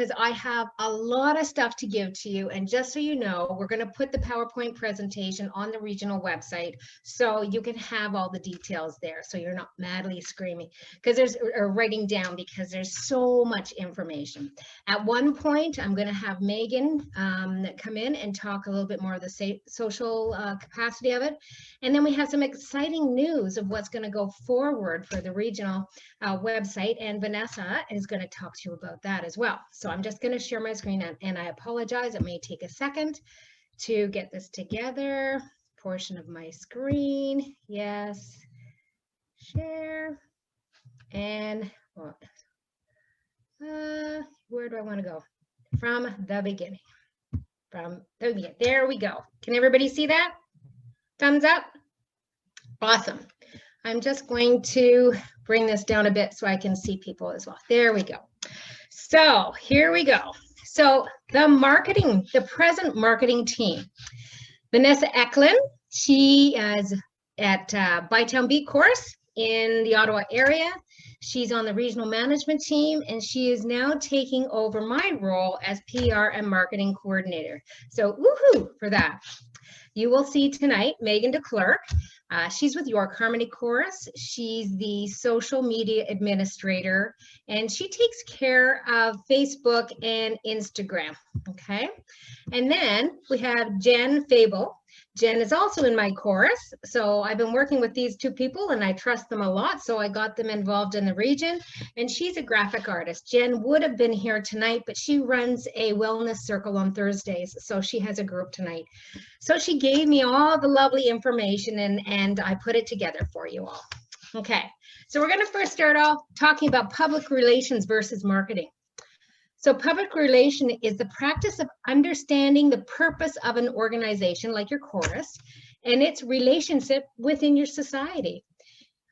because I have a lot of stuff to give to you. And just so you know, we're going to put the PowerPoint presentation on the regional website so you can have all the details there. So you're not madly screaming or writing down, because there's so much information. At one point, I'm going to have Megan come in and talk a little bit more of the social capacity of it. And then we have some exciting news of what's going to go forward for the regional website, and Vanessa is going to talk to you about that as well. So I'm just going to share my screen, and I apologize, it may take a second to get this together. Portion of my screen, yes, share, and where do I want to go? From the beginning. There we go. Can everybody see that? Thumbs up. Awesome. I'm just going to bring this down a bit so I can see people as well. There we go. So here we go. So the present marketing team. Vanessa Eklund, she is at Bytown Beat Course in the Ottawa area. She's on the regional management team, and she is now taking over my role as PR and marketing coordinator. So woohoo for that. You will see tonight Megan DeClerq. She's with York Harmony Chorus. She's the social media administrator, and she takes care of Facebook and Instagram, okay? And then we have Jen Fable. Jen is also in my chorus, so I've been working with these two people, and I trust them a lot, so I got them involved in the region, and she's a graphic artist. Jen would have been here tonight, but she runs a wellness circle on Thursdays, so she has a group tonight. So she gave me all the lovely information, and I put it together for you all. Okay, so we're going to first start off talking about public relations versus marketing. So public relation is the practice of understanding the purpose of an organization like your chorus and its relationship within your society.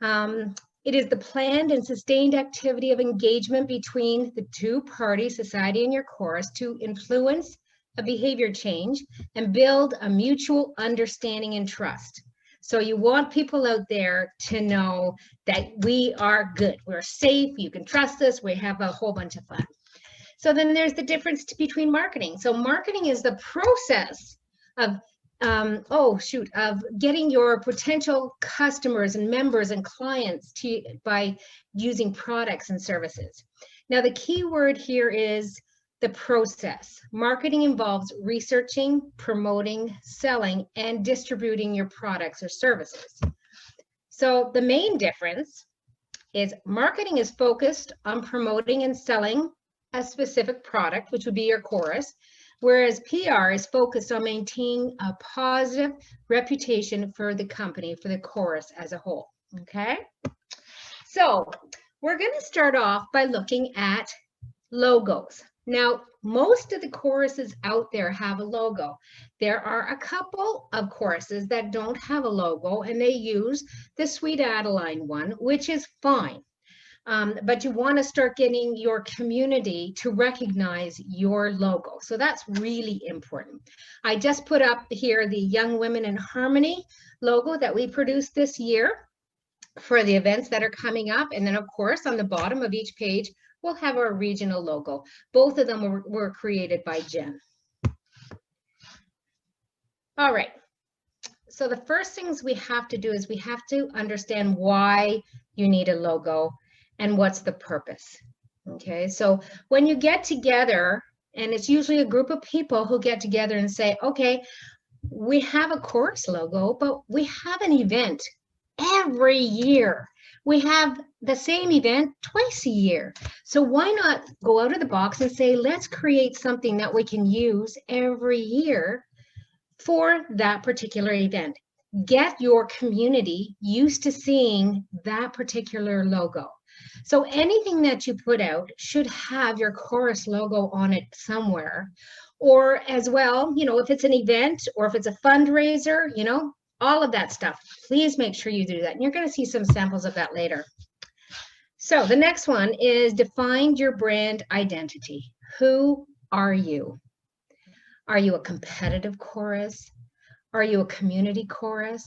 It is the planned and sustained activity of engagement between the two parties, society and your chorus, to influence a behavior change and build a mutual understanding and trust. So you want people out there to know that we are good, we're safe, you can trust us, we have a whole bunch of fun. So then there's the difference between marketing. So marketing is the process of, of getting your potential customers and members and clients by using products and services. Now, the key word here is the process. Marketing involves researching, promoting, selling, and distributing your products or services. So the main difference is marketing is focused on promoting and selling a specific product, which would be your chorus, whereas PR is focused on maintaining a positive reputation for the company, for the chorus as a whole, okay? So we're going to start off by looking at logos. Now, most of the choruses out there have a logo. There are a couple of choruses that don't have a logo, and they use the Sweet Adeline one, which is fine. But you want to start getting your community to recognize your logo. So that's really important. I just put up here the Young Women in Harmony logo that we produced this year for the events that are coming up. And then, of course, on the bottom of each page, we'll have our regional logo. Both of them were created by Jen. All right. So the first things we have to do is we have to understand why you need a logo and what's the purpose, okay? So when you get together, and it's usually a group of people who get together and say, okay, we have a chorus logo, but we have an event every year. We have the same event twice a year. So why not go out of the box and say, let's create something that we can use every year for that particular event. Get your community used to seeing that particular logo. So anything that you put out should have your chorus logo on it somewhere. Or as well, you know, if it's an event or if it's a fundraiser, you know, all of that stuff, please make sure you do that. And you're going to see some samples of that later. So the next one is define your brand identity. Who are you? Are you a competitive chorus? Are you a community chorus?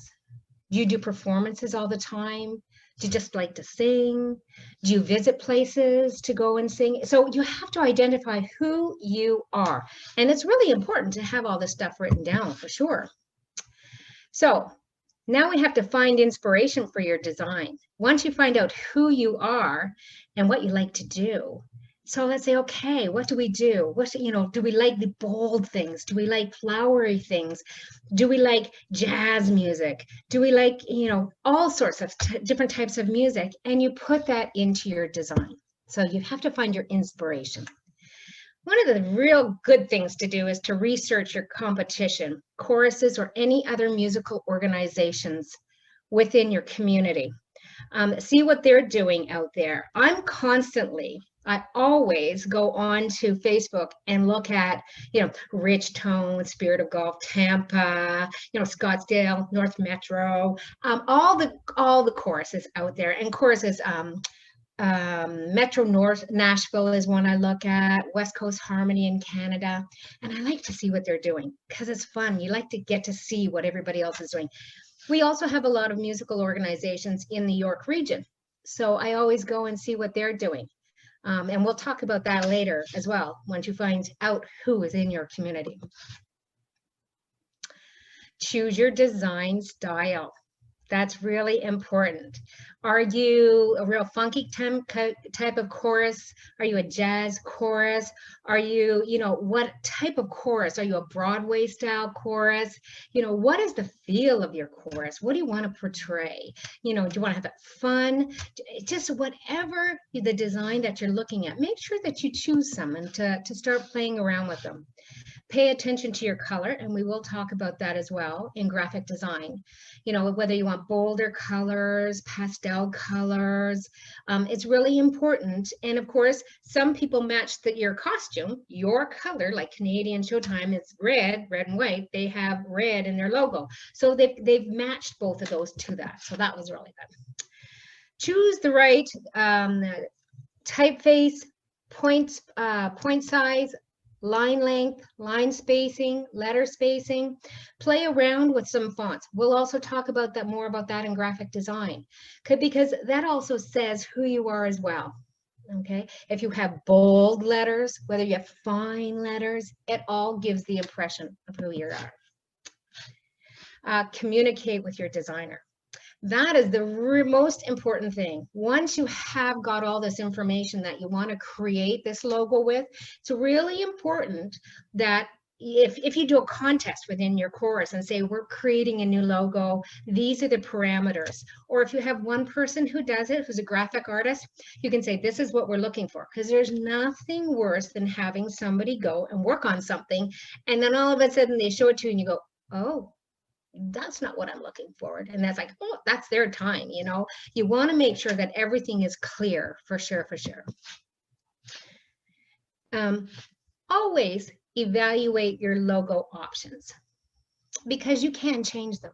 Do you do performances all the time? Do you just like to sing? Do you visit places to go and sing? So you have to identify who you are. And it's really important to have all this stuff written down for sure. So now we have to find inspiration for your design. Once you find out who you are and what you like to do, so let's say, okay, what do we do? Do we like the bold things? Do we like flowery things? Do we like jazz music? Do we like, all sorts of different types of music? And you put that into your design. So you have to find your inspiration. One of the real good things to do is to research your competition, choruses, or any other musical organizations within your community. See what they're doing out there. I always go on to Facebook and look at, Rich Tone, Spirit of Golf, Tampa, Scottsdale, North Metro, all the choruses out there. And choruses, Metro North Nashville is one I look at, West Coast Harmony in Canada. And I like to see what they're doing because it's fun. You like to get to see what everybody else is doing. We also have a lot of musical organizations in the York region. So I always go and see what they're doing. And we'll talk about that later as well, once you find out who is in your community. Choose your design style. That's really important. Are you a real funky type of chorus? Are you a jazz chorus? Are you, what type of chorus? Are you a Broadway style chorus? What is the feel of your chorus? What do you want to portray? Do you want to have it fun? Just whatever the design that you're looking at, make sure that you choose some and to start playing around with them. Pay attention to your color, and we will talk about that as well in graphic design. Whether you want bolder colors, pastel colors, it's really important. And of course, some people match your costume, your color, like Canadian Showtime is red and white. They have red in their logo. So they've matched both of those to that. So that was really good. Choose the right typeface, point size, line length, line spacing, letter spacing. Play around with some fonts. We'll also talk about that more about that in graphic design, because that also says who you are as well. Okay, if you have bold letters, whether you have fine letters, it all gives the impression of who you are. Communicate with your designer. That is the most important thing. Once you have got all this information that you want to create this logo with, it's really important that if you do a contest within your chorus and say, we're creating a new logo, these are the parameters. Or if you have one person who does it, who's a graphic artist, you can say, this is what we're looking for. Because there's nothing worse than having somebody go and work on something, and then all of a sudden they show it to you and you go, oh, that's not what I'm looking for. And that's like, oh, that's their time. You want to make sure that everything is clear for sure. Always evaluate your logo options because you can change them.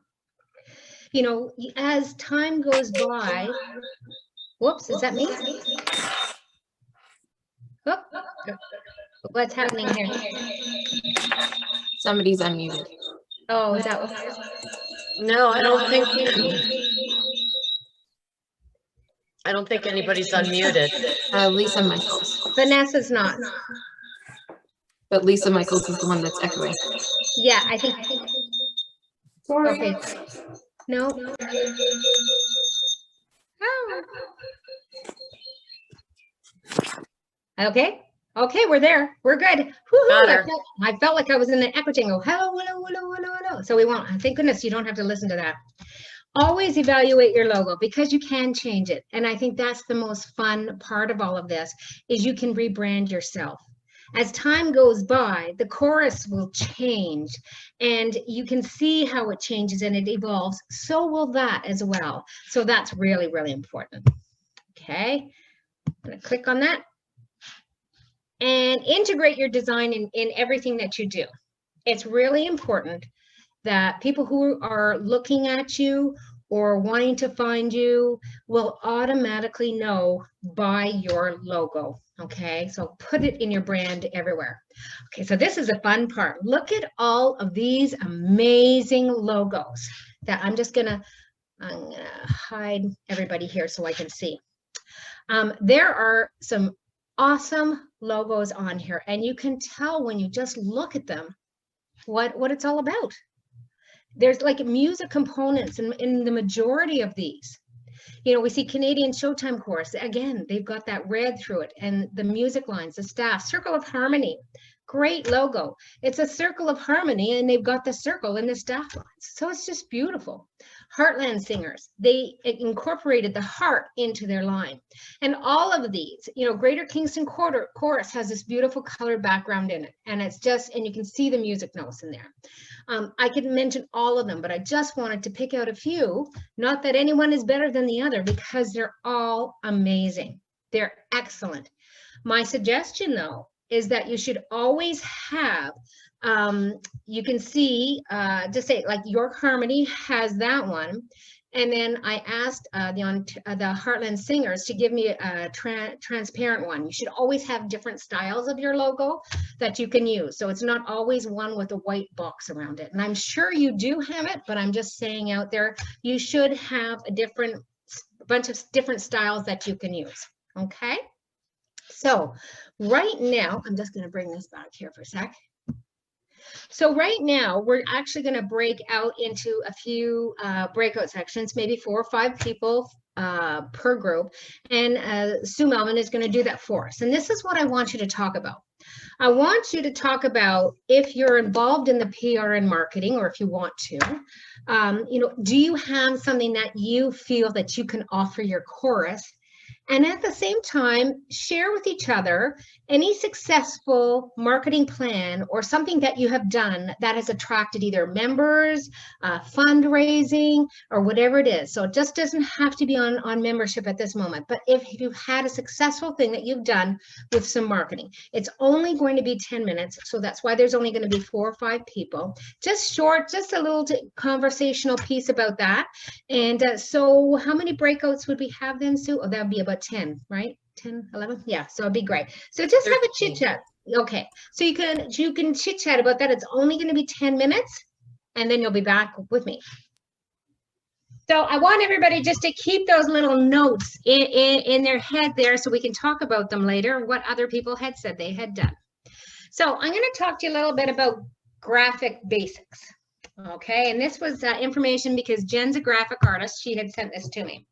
As time goes by, whoops, is that me? Oh, what's happening here? Somebody's unmuted. Oh, is that what? No, I don't think anybody's unmuted. Lisa Michaels. Vanessa's not. But Lisa Michaels is the one that's echoing. Yeah, I think. Sorry. Okay. No. Oh. Okay. Okay, we're there. We're good. I felt like I was in an echo chamber. Hello, hello, hello, hello, hello. So we won't. Thank goodness you don't have to listen to that. Always evaluate your logo because you can change it. And I think that's the most fun part of all of this is you can rebrand yourself. As time goes by, the chorus will change and you can see how it changes and it evolves. So will that as well. So that's really, really important. Okay, I'm going to click on that. And integrate your design in everything that you do. It's really important that people who are looking at you or wanting to find you will automatically know by your logo. Okay, so put it in your brand everywhere. Okay, so this is the fun part. Look at all of these amazing logos that I'm just gonna I'm gonna hide everybody here so I can see. There are some awesome logos on here, and you can tell when you just look at them what it's all about. There's like music components in the majority of these. You know, we see Canadian Showtime Chorus. Again, they've got that red through it, and the music lines, the staff, Circle of Harmony. Great logo. It's a circle of harmony, and they've got the circle in the staff lines. So it's just beautiful. Heartland Singers, they incorporated the heart into their line. And all of these, you know, Greater Kingston Chorus has this beautiful colored background in it. And it's just, and you can see the music notes in there. I could mention all of them, but I just wanted to pick out a few. Not that anyone is better than the other, because they're all amazing. They're excellent. My suggestion, though, is that you should always have, you can see, just say like York Harmony has that one. And then I asked the Heartland Singers to give me a transparent one. You should always have different styles of your logo that you can use. So it's not always one with a white box around it. And I'm sure you do have it, but I'm just saying out there, you should have a bunch of different styles that you can use. Okay. So right now, I'm just going to bring this back here for a sec. So right now, we're actually going to break out into a few breakout sections, maybe 4 or 5 people per group. And Sue Melvin is going to do that for us. And this is what I want you to talk about. I want you to talk about, if you're involved in the PR and marketing, or if you want to, you know, do you have something that you feel that you can offer your chorus? And at the same time, share with each other any successful marketing plan or something that you have done that has attracted either members, fundraising, or whatever it is. So it just doesn't have to be on membership at this moment. But if you've had a successful thing that you've done with some marketing, it's only going to be 10 minutes. So that's why there's only going to be 4 or 5 people. Just short, just a little conversational piece about that. And so how many breakouts would we have then, Sue? Oh, that would be about 10, right? 10, 11? Yeah, so it'd be great. So just have a chit chat. Okay, so you can chit chat about that. It's only going to be 10 minutes, and then you'll be back with me. So I want everybody just to keep those little notes in their head there, so we can talk about them later, what other people had said they had done. So I'm going to talk to you a little bit about graphic basics. Okay, and this was information because Jen's a graphic artist. She had sent this to me.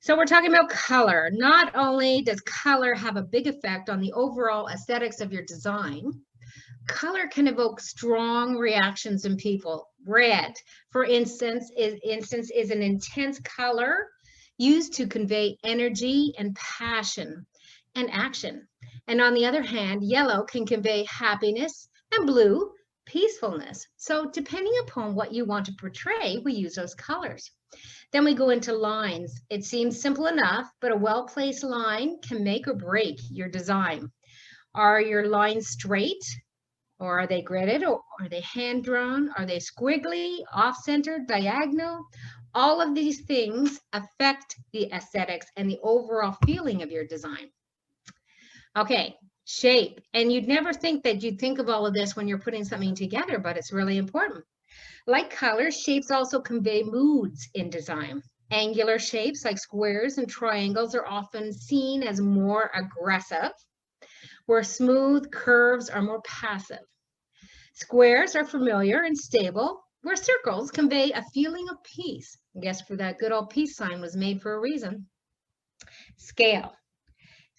So we're talking about color. Not only does color have a big effect on the overall aesthetics of your design, color can evoke strong reactions in people. Red, for instance, is an intense color used to convey energy and passion and action. And on the other hand, yellow can convey happiness, and blue, peacefulness. So depending upon what you want to portray, we use those colors. Then we go into lines. It seems simple enough, but a well-placed line can make or break your design. Are your lines straight, or are they gridded, or are they hand-drawn? Are they squiggly, off-centered, diagonal? All of these things affect the aesthetics and the overall feeling of your design. Okay, shape. And you'd never think that you'd think of all of this when you're putting something together, but it's really important. Like colors, shapes also convey moods in design. Angular shapes like squares and triangles are often seen as more aggressive, where smooth curves are more passive. Squares are familiar and stable, where circles convey a feeling of peace. I guess for that good old peace sign was made for a reason. Scale.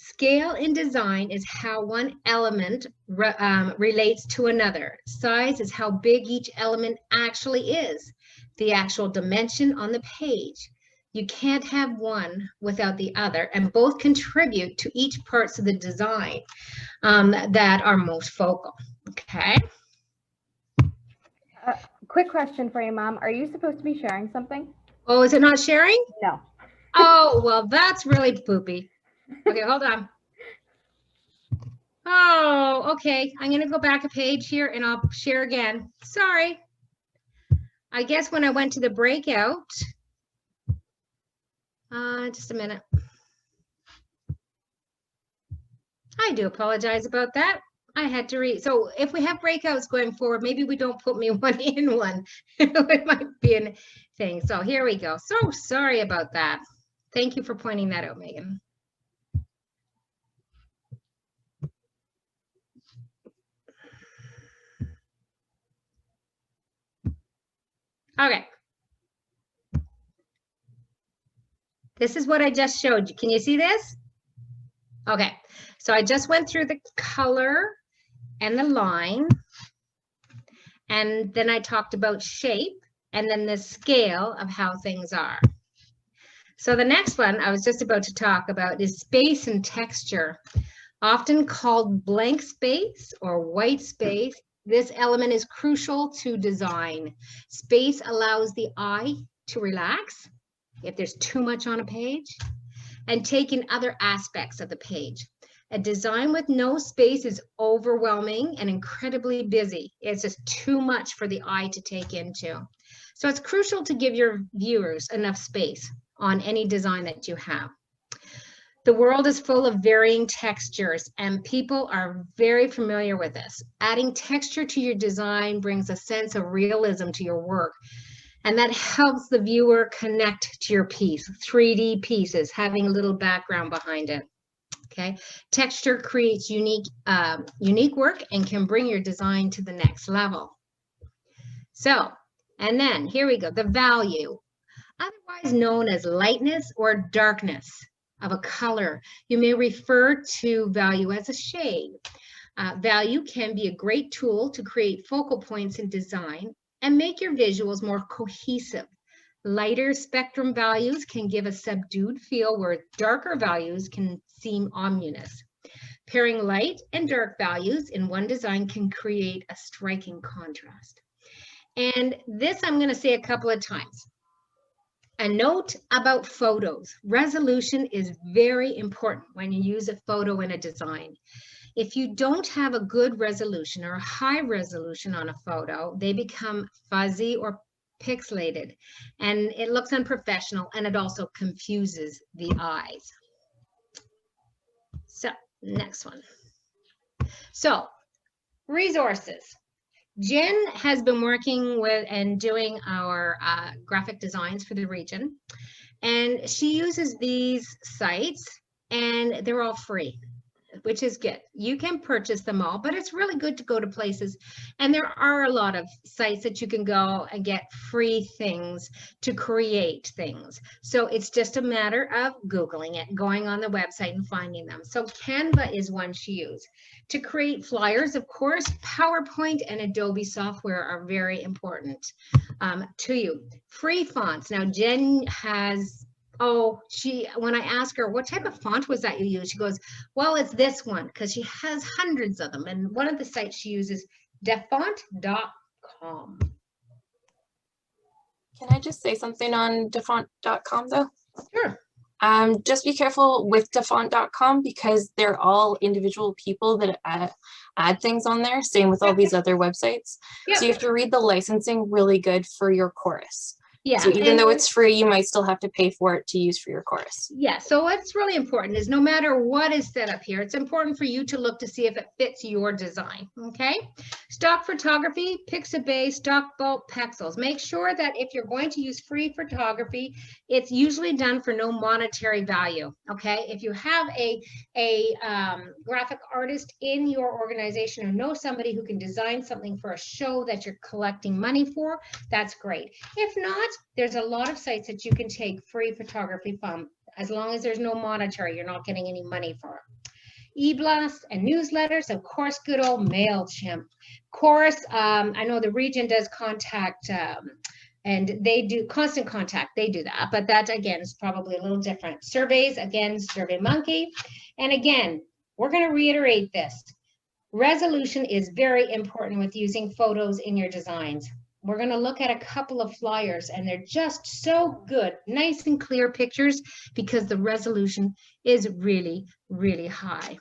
Scale in design is how one element relates to another. Size is how big each element actually is, the actual dimension on the page. You can't have one without the other, and both contribute to each parts of the design that are most focal. Okay. Quick question for you, Mom. Are you supposed to be sharing something? Oh, is it not sharing? No. Oh, well, that's really poopy. Okay, hold on. Oh, okay. I'm going to go back a page here and I'll share again. Sorry. I guess when I went to the breakout, just a minute. I do apologize about that. I had to read. So if we have breakouts going forward, maybe we don't put me one in one. It might be a thing. So here we go. So sorry about that. Thank you for pointing that out, Megan. Okay. This is what I just showed you. Can you see this? Okay. So I just went through the color and the line. And then I talked about shape and then the scale of how things are. So the next one I was just about to talk about is space and texture, often called blank space or white space. This element is crucial to design. Space allows the eye to relax if there's too much on a page and take in other aspects of the page. A design with no space is overwhelming and incredibly busy. It's just too much for the eye to take into. So it's crucial to give your viewers enough space on any design that you have. The world is full of varying textures and people are very familiar with this. Adding texture to your design brings a sense of realism to your work. And that helps the viewer connect to your piece, 3D pieces, having a little background behind it. Okay, texture creates unique work and can bring your design to the next level. So, and then here we go, the value, otherwise known as lightness or darkness of a color. You may refer to value as a shade. Value can be a great tool to create focal points in design and make your visuals more cohesive. Lighter spectrum values can give a subdued feel where darker values can seem ominous. Pairing light and dark values in one design can create a striking contrast. And this I'm going to say a couple of times. A note about photos. Resolution is very important when you use a photo in a design. If you don't have a good resolution or a high resolution on a photo, they become fuzzy or pixelated and it looks unprofessional and it also confuses the eyes. So next one. So resources. Jen has been working with and doing our graphic designs for the region, and she uses these sites and they're all free, which is good. You can purchase them all, but it's really good to go to places. And there are a lot of sites that you can go and get free things to create things. So it's just a matter of Googling it, going on the website and finding them. So Canva is one she used. To create flyers, of course, PowerPoint and Adobe software are very important to you. Free fonts. Now, Jen has when I asked her, what type of font was that you use? She goes, well, it's this one, because she has hundreds of them. And one of the sites she uses, defont.com. Can I just say something on defont.com though? Sure. Just be careful with defont.com because they're all individual people that add things on there. Same with all these other websites. Yep. So you have to read the licensing really good for your chorus. Yeah. So even though it's free, you might still have to pay for it to use for your chorus. Yeah. So what's really important is no matter what is set up here, it's important for you to look to see if it fits your design. Okay. Stock photography, Pixabay, stock bulk pixels. Make sure that if you're going to use free photography, it's usually done for no monetary value. Okay. If you have a graphic artist in your organization or know somebody who can design something for a show that you're collecting money for, that's great. If not, there's a lot of sites that you can take free photography from. As long as there's no monetary, you're not getting any money for it. E-blasts and newsletters, of course, good old MailChimp. Chorus, I know the region does contact, and they do constant contact, they do that, but that again is probably a little different. Surveys, again, SurveyMonkey. And again, we're going to reiterate this. Resolution is very important with using photos in your designs. We're going to look at a couple of flyers and they're just so good, nice and clear pictures because the resolution is really, really high.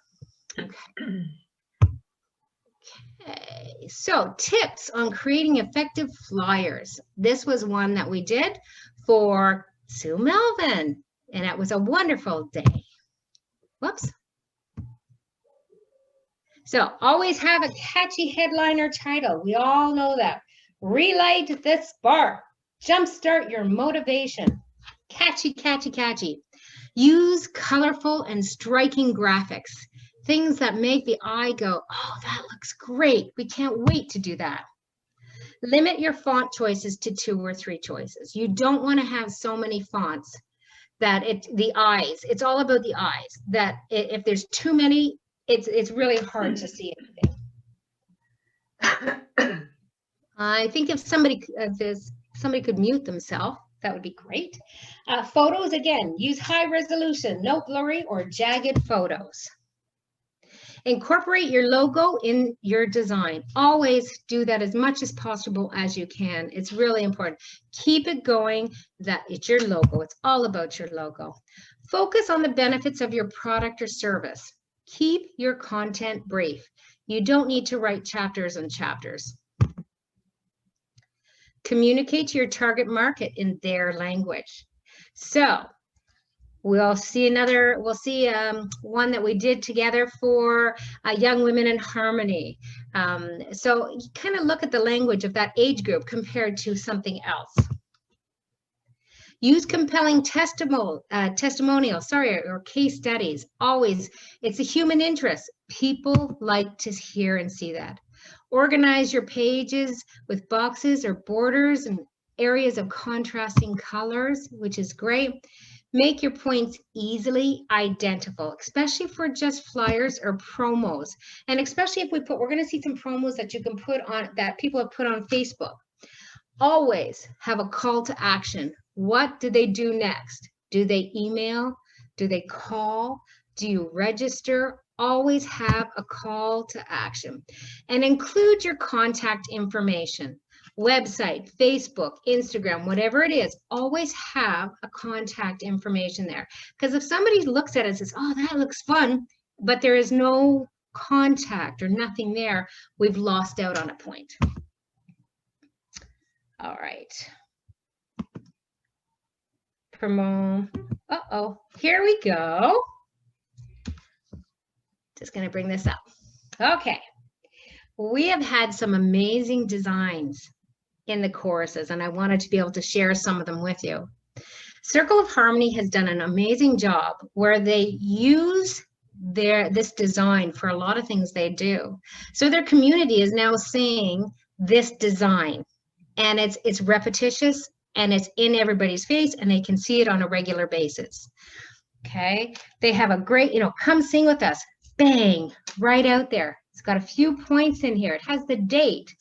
Okay. Okay, so tips on creating effective flyers. This was one that we did for Sue Melvin, and it was a wonderful day. Whoops. So always have a catchy headline or title. We all know that. Relight the spark. Jumpstart your motivation. Catchy, catchy, catchy. Use colorful and striking graphics. Things that make the eye go, oh, that looks great. We can't wait to do that. Limit your font choices to 2 or 3 choices. You don't want to have so many fonts that the eyes, it's all about the eyes, that if there's too many, it's really hard to see anything. I think if somebody could mute themselves, that would be great. Photos, again, use high resolution, no blurry or jagged photos. Incorporate your logo in your design. Always do that as much as possible as you can. It's really important. Keep it going, that it's your logo. It's all about your logo. Focus on the benefits of your product or service. Keep your content brief. You don't need to write chapters and chapters. Communicate to your target market in their language. So we'll see one that we did together for Young Women in Harmony. So you kind of look at the language of that age group compared to something else. Use compelling testimonials, or case studies. Always, it's a human interest. People like to hear and see that. Organize your pages with boxes or borders and areas of contrasting colors, which is great. Make your points easily identifiable, especially for just flyers or promos. And especially if we're going to see some promos that you can put on, that people have put on Facebook. Always have a call to action. What do they do next? Do they email? Do they call? Do you register? Always have a call to action. And include your contact information. Website, Facebook, Instagram, whatever it is, always have a contact information there. Because if somebody looks at it and says, oh, that looks fun, but there is no contact or nothing there, we've lost out on a point. All right. Promo. Uh-oh, here we go. Just going to bring this up. Okay. We have had some amazing designs in the choruses, and I wanted to be able to share some of them with you. Circle of Harmony has done an amazing job where they use this design for a lot of things they do. So their community is now seeing this design, and it's repetitious and it's in everybody's face, and they can see it on a regular basis. Okay, they have a great, come sing with us, bang, right out there. It's got a few points in here. It has the date.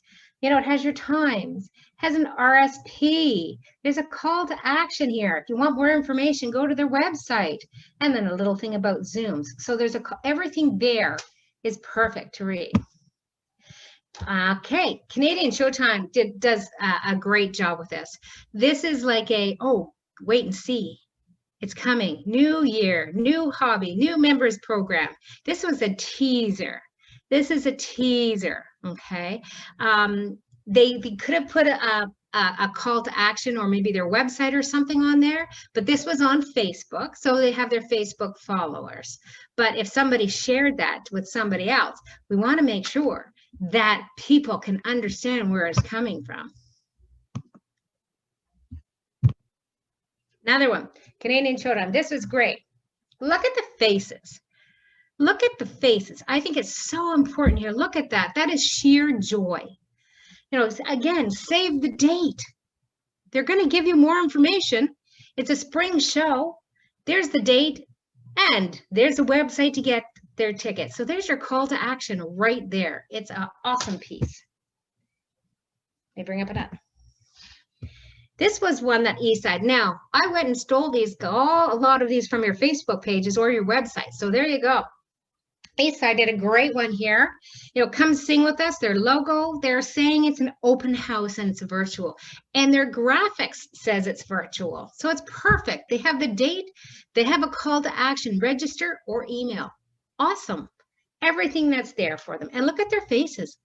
It has your times, has an RSP. There's a call to action here. If you want more information, go to their website. And then a little thing about Zooms. So there's everything there is perfect to read. Okay, Canadian Showtime does a great job with this. This is like wait and see. It's coming. New year, new hobby, new members program. This was a teaser. This is a teaser, okay? They could have put a call to action or maybe their website or something on there, but this was on Facebook, so they have their Facebook followers. But if somebody shared that with somebody else, we want to make sure that people can understand where it's coming from. Another one, Canadian Showtime. This was great. Look at the faces. Look at the faces. I think it's so important here. Look at that. That is sheer joy. Again, save the date. They're going to give you more information. It's a spring show. There's the date, and there's a website to get their ticket. So there's your call to action right there. It's an awesome piece. Let me bring up it up. This was one that Eastside. Now, I went and stole a lot of these from your Facebook pages or your website. So there you go. Eastside did a great one here. Come sing with us. Their logo, they're saying it's an open house and it's virtual. And their graphics says it's virtual. So it's perfect. They have the date. They have a call to action, register or email. Awesome. Everything that's there for them. And look at their faces.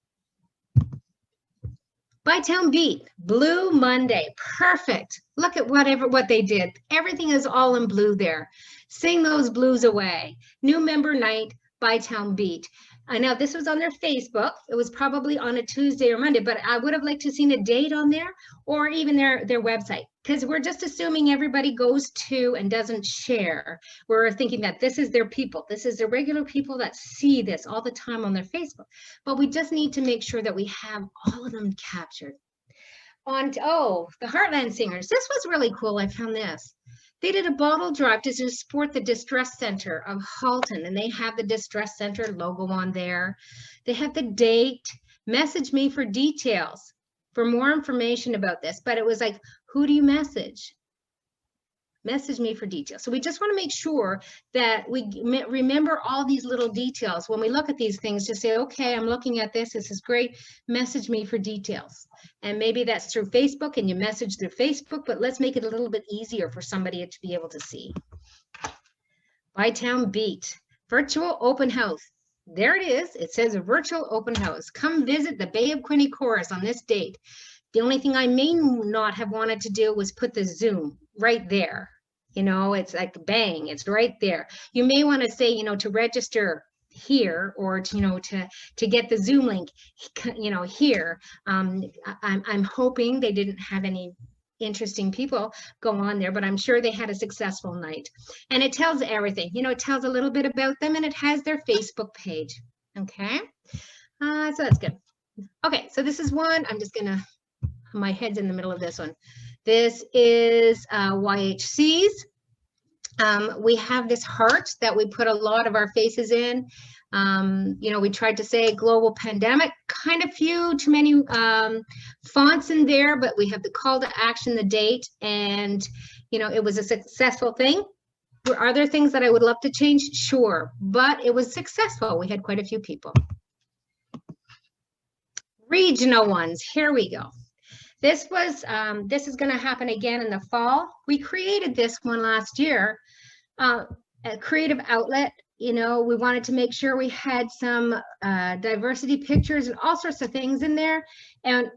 Bytown Beat, Blue Monday, perfect. Look at what they did. Everything is all in blue there. Sing those blues away. New member night, Bytown Beat. I know this was on their Facebook. It was probably on a Tuesday or Monday, but I would have liked to seen a date on there or even their website, because we're just assuming everybody goes to and doesn't share. We're thinking that this is their people. This is the regular people that see this all the time on their Facebook. But we just need to make sure that we have all of them captured. Oh, the Heartland Singers. This was really cool. I found this. They did a bottle drive to support the Distress Center of Halton, and they have the Distress Center logo on there. They have the date. Message me for details, for more information about this. But it was like, who do you message? Message me for details. So we just want to make sure that we remember all these little details. When we look at these things, just say, okay, I'm looking at this. This is great. Message me for details. And maybe that's through Facebook and you message through Facebook, but let's make it a little bit easier for somebody to be able to see. Bytown Beat, virtual open house. There it is. It says a virtual open house. Come visit the Bay of Quinte Chorus on this date. The only thing I may not have wanted to do was put the Zoom right there. You know, it's like bang, it's right there. You may want to say, you know, to register here, or to, you know, to get the Zoom link, you know, here. I'm hoping they didn't have any interesting people go on there, but I'm sure they had a successful night. And it tells everything, you know, it tells a little bit about them, and it has their Facebook page. Okay, so that's good. Okay, so this is one. I'm just gonna, my head's in the middle of this one. This is YHC's. We have this heart that we put a lot of our faces in. You know, we tried to say global pandemic, kind of few, too many fonts in there, but we have the call to action, the date, and, you know, it was a successful thing. Are there things that I would love to change? Sure, but it was successful. We had quite a few people. Regional ones, here we go. This was, this is going to happen again in the fall. We created this one last year, a creative outlet. You know, we wanted to make sure we had some diversity pictures and all sorts of things in there. And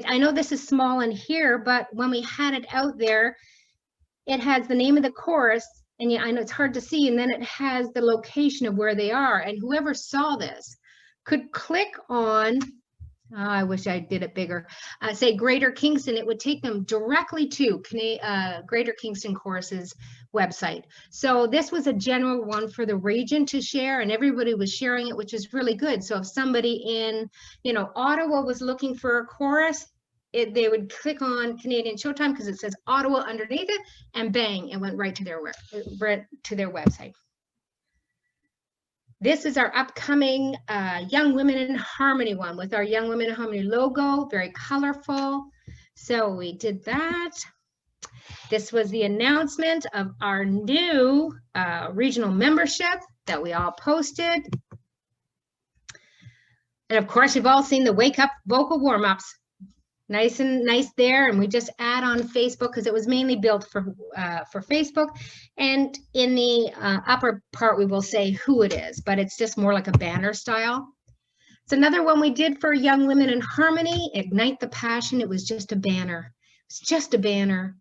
I know this is small in here, but when we had it out there, it has the name of the chorus, and yeah, I know it's hard to see, and then it has the location of where they are. And whoever saw this could click on, I wish I did it bigger, say Greater Kingston. It would take them directly to Greater Kingston Chorus's website. So this was a general one for the region to share, and everybody was sharing it, which is really good. So if somebody in, you know, Ottawa was looking for a chorus, they would click on Canadian Showtime because it says Ottawa underneath it, and bang, it went right to their website. This is our upcoming Young Women in Harmony one with our Young Women in Harmony logo, very colorful. So we did that. This was the announcement of our new regional membership that we all posted. And of course, you've all seen the Wake Up vocal warm-ups. Nice and nice there, and we just add on Facebook because it was mainly built for Facebook. And in the upper part, we will say who it is, but it's just more like a banner style. It's another one we did for Young Women in Harmony, Ignite the Passion. It was just a banner. It's just a banner.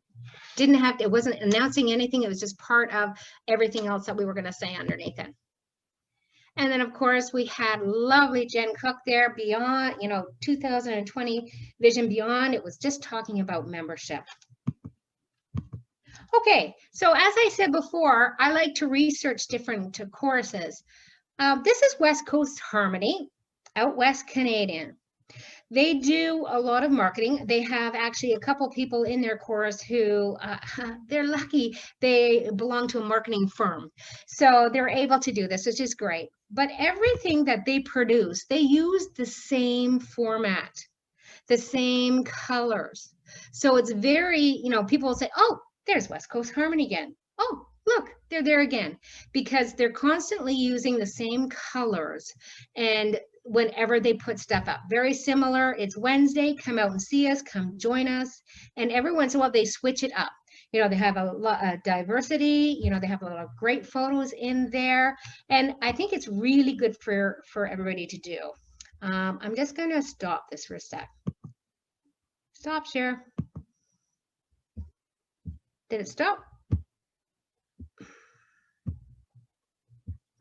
Didn't have to, it wasn't announcing anything. It was just part of everything else that we were going to say underneath it. And then, of course, we had lovely Jen Cook there, beyond, you know, 2020 Vision Beyond. It was just talking about membership. Okay, so as I said before, I like to research different choruses. This is West Coast Harmony, out West Canadian. They do a lot of marketing. They have actually a couple people in their chorus who, they're lucky they belong to a marketing firm. So they're able to do this, which is great. But everything that they produce, they use the same format, the same colors. So it's very, you know, people will say, oh, there's West Coast Harmony again. Oh, look, they're there again, because they're constantly using the same colors. And whenever they put stuff up, very similar. It's Wednesday, come out and see us, come join us. And every once in a while they switch it up. You know, they have a lot of diversity, you know, they have a lot of great photos in there. And I think it's really good for everybody to do. I'm just going to stop this for a sec. Stop share. Did it stop?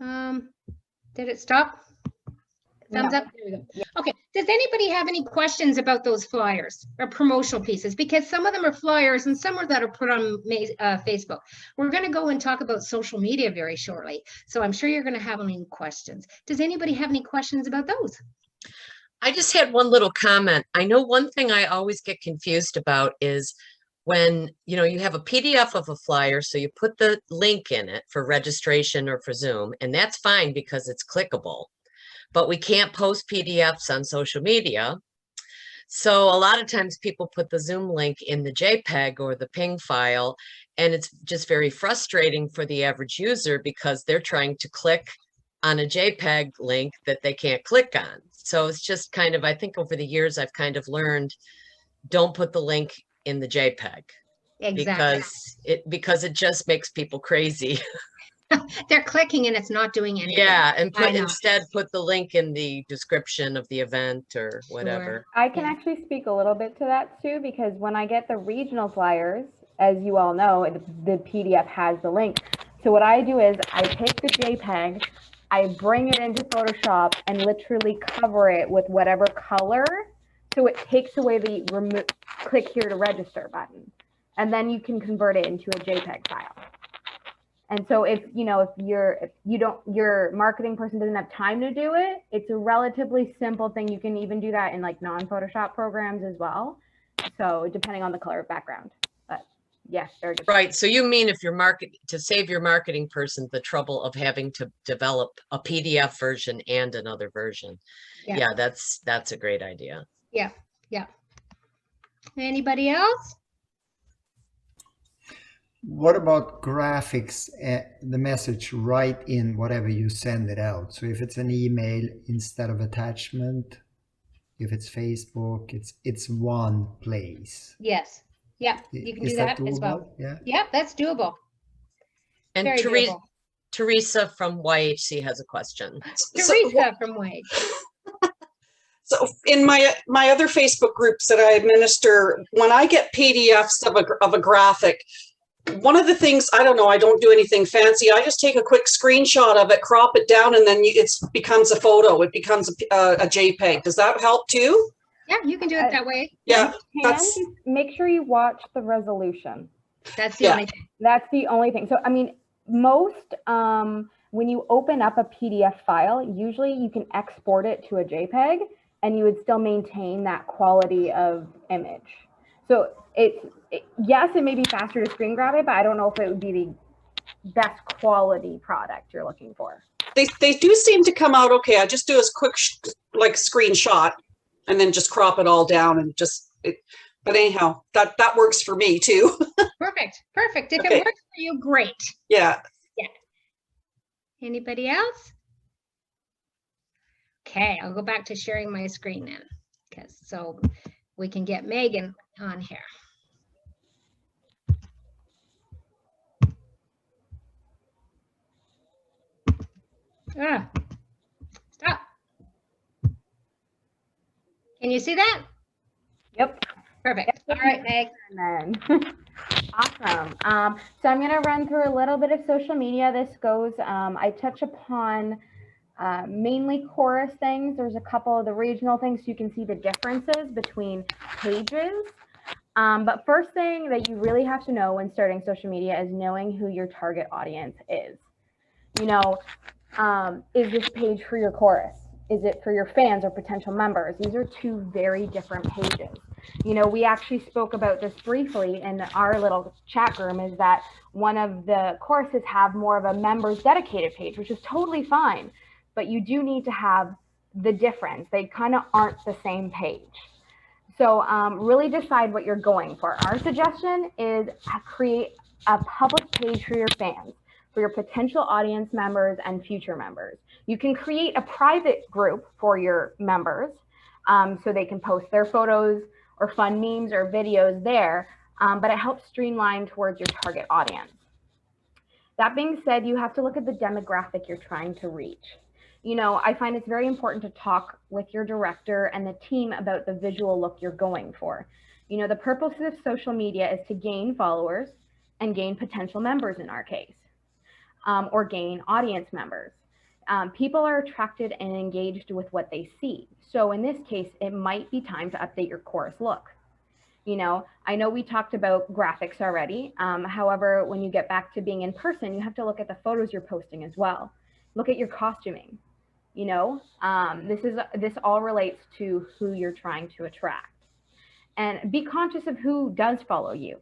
Did it stop? Thumbs No. up. There we go. Okay. Does anybody have any questions about those flyers or promotional pieces? Because some of them are flyers and some are that are put on Facebook. We're going to go and talk about social media very shortly. So I'm sure you're going to have any questions. Does anybody have any questions about those? I just had one little comment. I know one thing I always get confused about is when, you have a PDF of a flyer, so you put the link in it for registration or for Zoom, and that's fine because it's clickable. But we can't post PDFs on social media. So a lot of times people put the Zoom link in the JPEG or the PNG file, and it's just very frustrating for the average user because they're trying to click on a JPEG link that they can't click on. So it's just kind of, I think over the years, I've kind of learned, don't put the link in the JPEG. Exactly. Because it just makes people crazy. They're clicking and it's not doing anything. Yeah, and I know. instead put the link in the description of the event or whatever. I can Yeah. actually speak a little bit to that too, because when I get the regional flyers, as you all know, the PDF has the link. So what I do is I take the JPEG, I bring it into Photoshop and literally cover it with whatever color. So it takes away the click here to register button. And then you can convert it into a JPEG file. And so if your marketing person doesn't have time to do it, it's a relatively simple thing. You can even do that in like non-Photoshop programs as well. So depending on the color of background, but yes, very good. Right. So you mean if to save your marketing person the trouble of having to develop a PDF version and another version. Yeah. Yeah, that's a great idea. Yeah. Yeah. Anybody else? What about graphics, the message right in whatever you send it out? So if it's an email instead of attachment, if it's Facebook, it's one place. Yes. Yeah. You can Is do that that as well. doable? Yeah. Yeah, that's doable. And Very doable. Teresa from YHC has a question. Teresa from Wade. So in my other Facebook groups that I administer, when I get PDFs of a graphic, one of the things, I don't know, I don't do anything fancy. I just take a quick screenshot of it, crop it down, and then it becomes a photo. It becomes a JPEG. Does that help too? Yeah, you can do it that way. Yeah, Just make sure you watch the resolution. That's the Yeah. only thing. That's the only thing. So, I mean, most, when you open up a PDF file, usually you can export it to a JPEG and you would still maintain that quality of image. So yes, it may be faster to screen grab it, but I don't know if it would be the best quality product you're looking for. They do seem to come out okay. I just do a quick screenshot and then just crop it all down and but anyhow, that works for me too. Perfect. Perfect. If Okay. it works for you, great. Yeah. Anybody else? Okay, I'll go back to sharing my screen then, so we can get Megan on here. Stop. Can you see that? Yep. Perfect. All right, Meg. And then, awesome. So I'm going to run through a little bit of social media. This goes, I touch upon mainly chorus things. There's a couple of the regional things, so you can see the differences between pages. But first thing that you really have to know when starting social media is knowing who your target audience is. Is this page for your chorus? Is it for your fans or potential members? These are two very different pages. We actually spoke about this briefly in our little chat room, is that one of the courses have more of a members dedicated page, which is totally fine, but you do need to have the difference. They kind of aren't the same page. So really decide what you're going for. Our suggestion is create a public page for your fans, for your potential audience members and future members. You can create a private group for your members so they can post their photos or fun memes or videos there, but it helps streamline towards your target audience. That being said, you have to look at the demographic you're trying to reach. I find it's very important to talk with your director and the team about the visual look you're going for. The purpose of social media is to gain followers and gain potential members in our case, or gain audience members. People are attracted and engaged with what they see. So in this case, it might be time to update your chorus look. You know, I know we talked about graphics already. However, when you get back to being in person, you have to look at the photos you're posting as well. Look at your costuming. You know, this all relates to who you're trying to attract. And be conscious of who does follow you.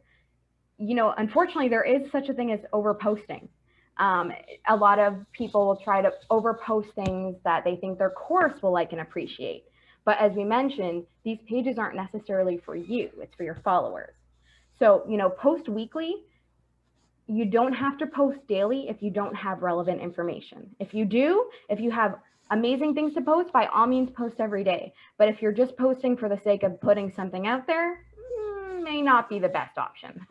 You know, unfortunately, there is such a thing as overposting. A lot of people will try to overpost things that they think their chorus will like and appreciate. But as we mentioned, these pages aren't necessarily for you, it's for your followers. So, you know, post weekly. You don't have to post daily if you don't have relevant information. If you do, if you have amazing things to post, by all means post every day. But if you're just posting for the sake of putting something out there, may not be the best option.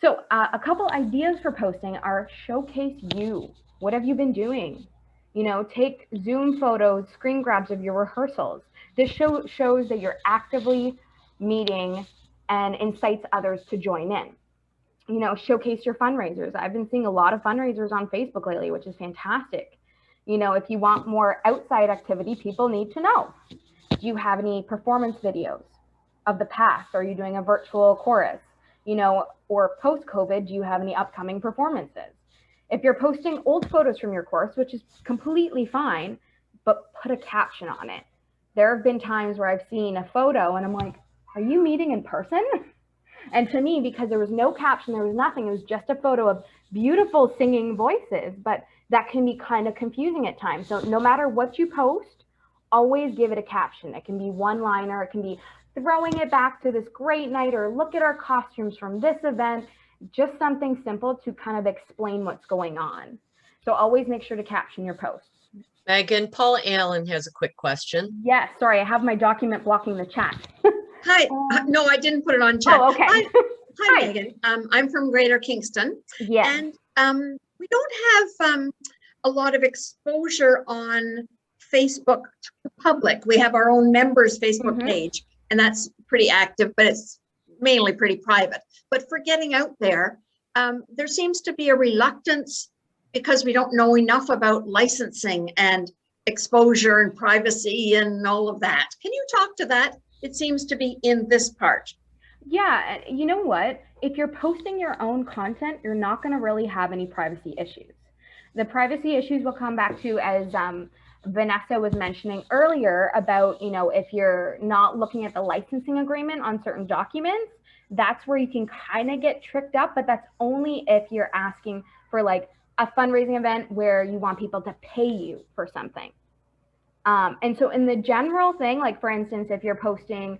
So a couple ideas for posting are showcase you. What have you been doing? You know, take Zoom photos, screen grabs of your rehearsals. This shows that you're actively meeting and incites others to join in. You know, showcase your fundraisers. I've been seeing a lot of fundraisers on Facebook lately, which is fantastic. You know, if you want more outside activity, people need to know. Do you have any performance videos of the past? Are you doing a virtual chorus? You know, or post-COVID, do you have any upcoming performances? If you're posting old photos from your course, which is completely fine, but put a caption on it. There have been times where I've seen a photo and I'm like, are you meeting in person? And to me, because there was no caption, there was nothing, it was just a photo of beautiful singing voices, but that can be kind of confusing at times. So no matter what you post, always give it a caption. It can be one-liner, it can be throwing it back to this great night, or look at our costumes from this event, just something simple to kind of explain what's going on. So always make sure to caption your posts. Megan, Paul Allen has a quick question. Yes, sorry, I have my document blocking the chat. Hi, no, I didn't put it on chat. Oh, okay. Hi, Megan. I'm from Greater Kingston. Yeah. And we don't have a lot of exposure on Facebook to the public. We have our own members Facebook page, and that's pretty active, but it's mainly pretty private. But for getting out there, there seems to be a reluctance because we don't know enough about licensing and exposure and privacy and all of that. Can you talk to that? It seems to be in this part. Yeah, you know what? If you're posting your own content, you're not going to really have any privacy issues. The privacy issues will come back to, as Vanessa was mentioning earlier, about, you know, if you're not looking at the licensing agreement on certain documents, that's where you can kind of get tricked up, but that's only if you're asking for like a fundraising event where you want people to pay you for something. And so in the general thing, like for instance, if you're posting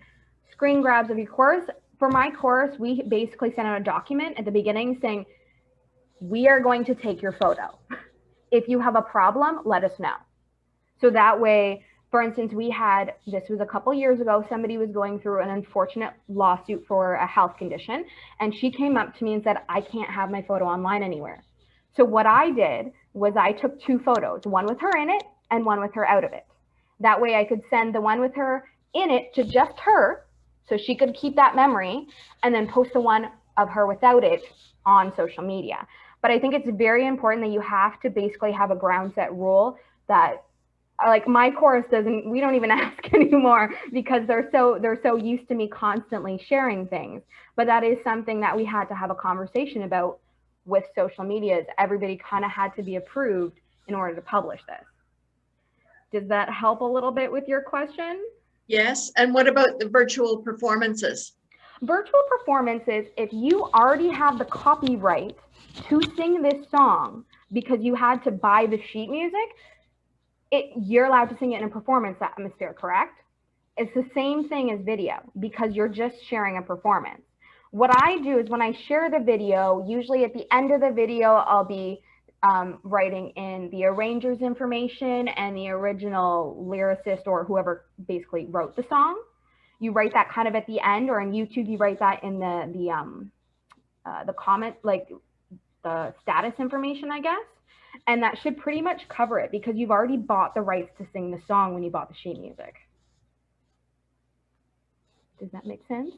screen grabs of your course, for my course, we basically sent out a document at the beginning saying, we are going to take your photo. If you have a problem, let us know. So that way, for instance, we had, this was a couple years ago, somebody was going through an unfortunate lawsuit for a health condition. And she came up to me and said, I can't have my photo online anywhere. So what I did was I took two photos, one with her in it and one with her out of it. That way I could send the one with her in it to just her, so she could keep that memory, and then post the one of her without it on social media. But I think it's very important that you have to basically have a ground set rule that, like my course doesn't, we don't even ask anymore because they're so used to me constantly sharing things. But that is something that we had to have a conversation about with social media. Everybody kind of had to be approved in order to publish this. Does that help a little bit with your question? Yes. And what about the virtual performances? Virtual performances, if you already have the copyright to sing this song because you had to buy the sheet music, you're allowed to sing it in a performance atmosphere, correct? It's the same thing as video because you're just sharing a performance. What I do is when I share the video, usually at the end of the video, I'll be writing in the arranger's information and the original lyricist or whoever basically wrote the song. You write that kind of at the end, or on YouTube, you write that in the comment, like the status information, I guess. And that should pretty much cover it because you've already bought the rights to sing the song when you bought the sheet music. Does that make sense?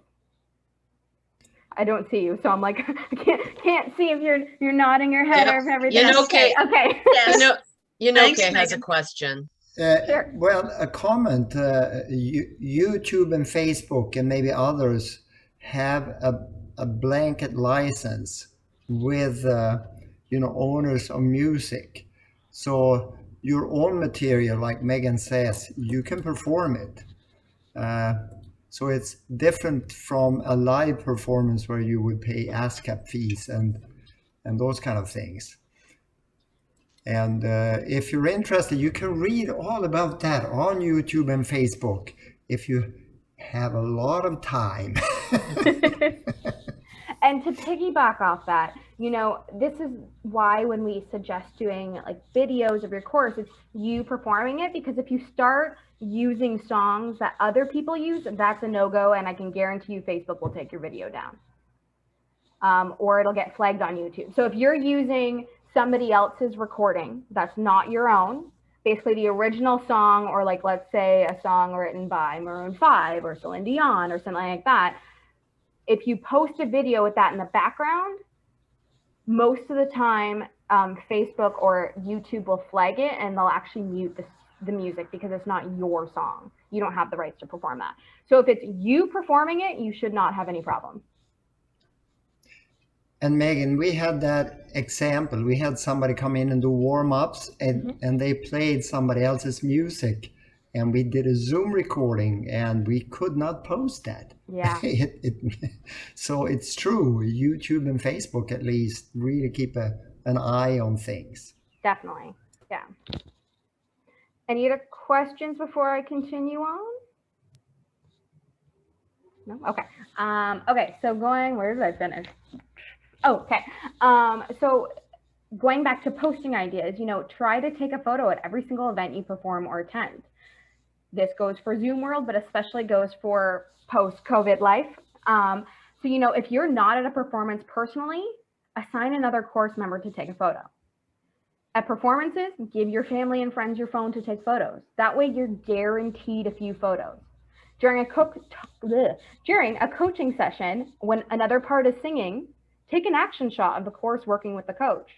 I don't see you, so I'm like, I can't see if you're nodding your head or if everything. You know, okay. Okay. Yes. Thanks, Kay has a Megan. question. Sure. Well, a comment, YouTube and Facebook and maybe others have a blanket license with, owners of music. So your own material, like Megan says, you can perform it. So it's different from a live performance where you would pay ASCAP fees and those kind of things. And if you're interested, you can read all about that on YouTube and Facebook if you have a lot of time. And to piggyback off that, this is why when we suggest doing like videos of your course, it's you performing it, because if you start using songs that other people use, that's a no-go, and I can guarantee you Facebook will take your video down. Or it'll get flagged on YouTube. So if you're using somebody else's recording that's not your own, basically the original song, or like, let's say a song written by Maroon 5 or Celine Dion or something like that, if you post a video with that in the background, most of the time Facebook or YouTube will flag it and they'll actually mute the music because it's not your song. You don't have the rights to perform that. So if it's you performing it, you should not have any problem. And Megan, we had that example. We had somebody come in and do warm-ups and they played somebody else's music, and we did a Zoom recording and we could not post that. Yeah. So it's true. YouTube and Facebook at least really keep an eye on things. Definitely. Yeah. Any other questions before I continue on? No? Okay. Okay, so where did I finish? Oh, okay. So going back to posting ideas, try to take a photo at every single event you perform or attend. This goes for Zoom world, but especially goes for post-COVID life. So, if you're not at a performance personally, assign another course member to take a photo. At performances, give your family and friends your phone to take photos. That way you're guaranteed a few photos. During a coaching session, when another part is singing, take an action shot of the course working with the coach.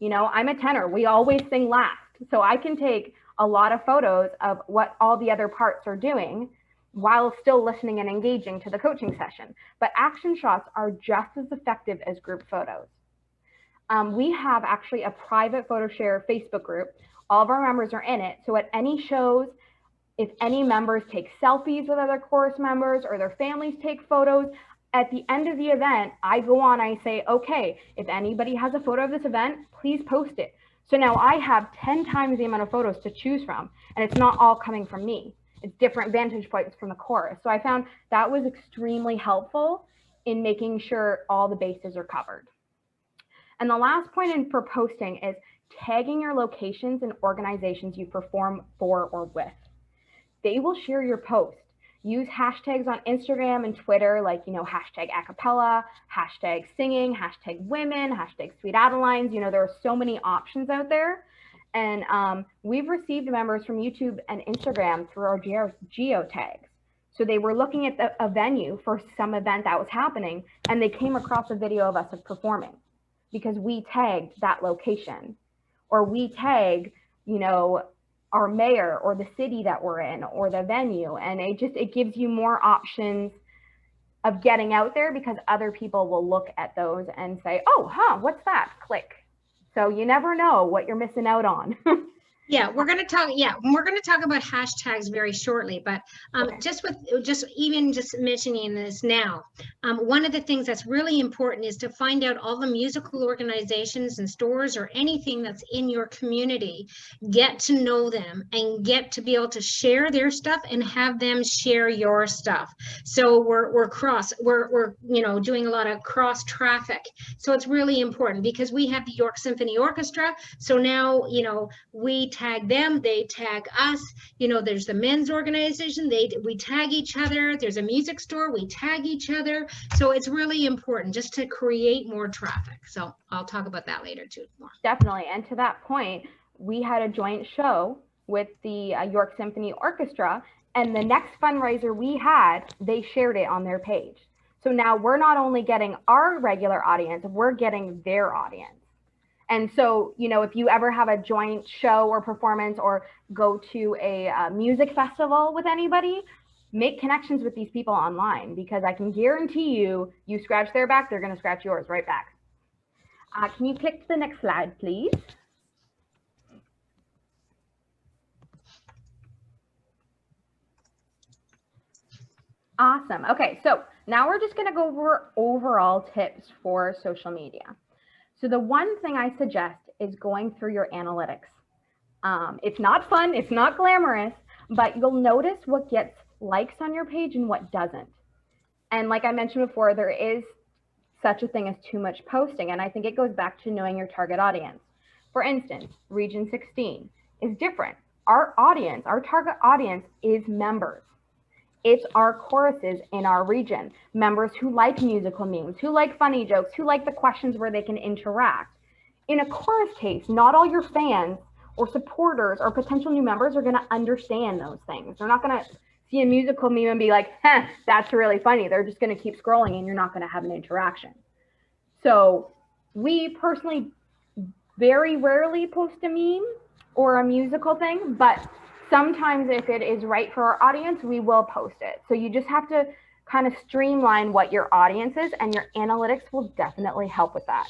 I'm a tenor. We always sing last. So I can take a lot of photos of what all the other parts are doing while still listening and engaging to the coaching session. But action shots are just as effective as group photos. We have actually a private photo share Facebook group. All of our members are in it. So at any shows, if any members take selfies with other course members or their families take photos, at the end of the event, I go on, I say, okay, if anybody has a photo of this event, please post it. So now I have 10 times the amount of photos to choose from, and it's not all coming from me. It's different vantage points from the chorus. So I found that was extremely helpful in making sure all the bases are covered. And the last point for posting is tagging your locations and organizations you perform for or with. They will share your post. Use hashtags on Instagram and Twitter, like, hashtag acapella, hashtag singing, hashtag women, hashtag Sweet Adelines. There are so many options out there. And we've received members from YouTube and Instagram through our geo tags. So they were looking at a venue for some event that was happening, and they came across a video of us performing because we tagged that location, or we tag, our mayor or the city that we're in or the venue. And it gives you more options of getting out there because other people will look at those and say, oh, what's that? Click. So you never know what you're missing out on. Yeah, we're going to talk about hashtags very shortly, but just mentioning this now, one of the things that's really important is to find out all the musical organizations and stores or anything that's in your community, get to know them and get to be able to share their stuff and have them share your stuff. So we're doing a lot of cross traffic. So it's really important because we have the York Symphony Orchestra. So now, we tag them, they tag us. There's the men's organization, we tag each other. There's a music store, we tag each other. So it's really important just to create more traffic. So I'll talk about that later too. More. Definitely. And to that point, we had a joint show with the York Symphony Orchestra, and the next fundraiser we had, they shared it on their page. So now we're not only getting our regular audience, we're getting their audience. And so, you know, if you ever have a joint show or performance or go to a music festival with anybody, make connections with these people online, because I can guarantee you, you scratch their back, they're going to scratch yours right back. Can you click to the next slide, please? Awesome. Okay, so now we're just going to go over overall tips for social media. So the one thing I suggest is going through your analytics. It's not fun, it's not glamorous, but you'll notice what gets likes on your page and what doesn't. And like I mentioned before, there is such a thing as too much posting, and I think it goes back to knowing your target audience. For instance, Region 16 is different. Our audience, our target audience is members. It's our choruses in our region, members who like musical memes, who like funny jokes, who like the questions where they can interact. In a chorus case, not all your fans or supporters or potential new members are going to understand those things. They're not going to see a musical meme and be like, that's really funny. They're just going to keep scrolling and you're not going to have an interaction. So we personally very rarely post a meme or a musical thing, but sometimes if it is right for our audience, we will post it. So you just have to kind of streamline what your audience is, and your analytics will definitely help with that.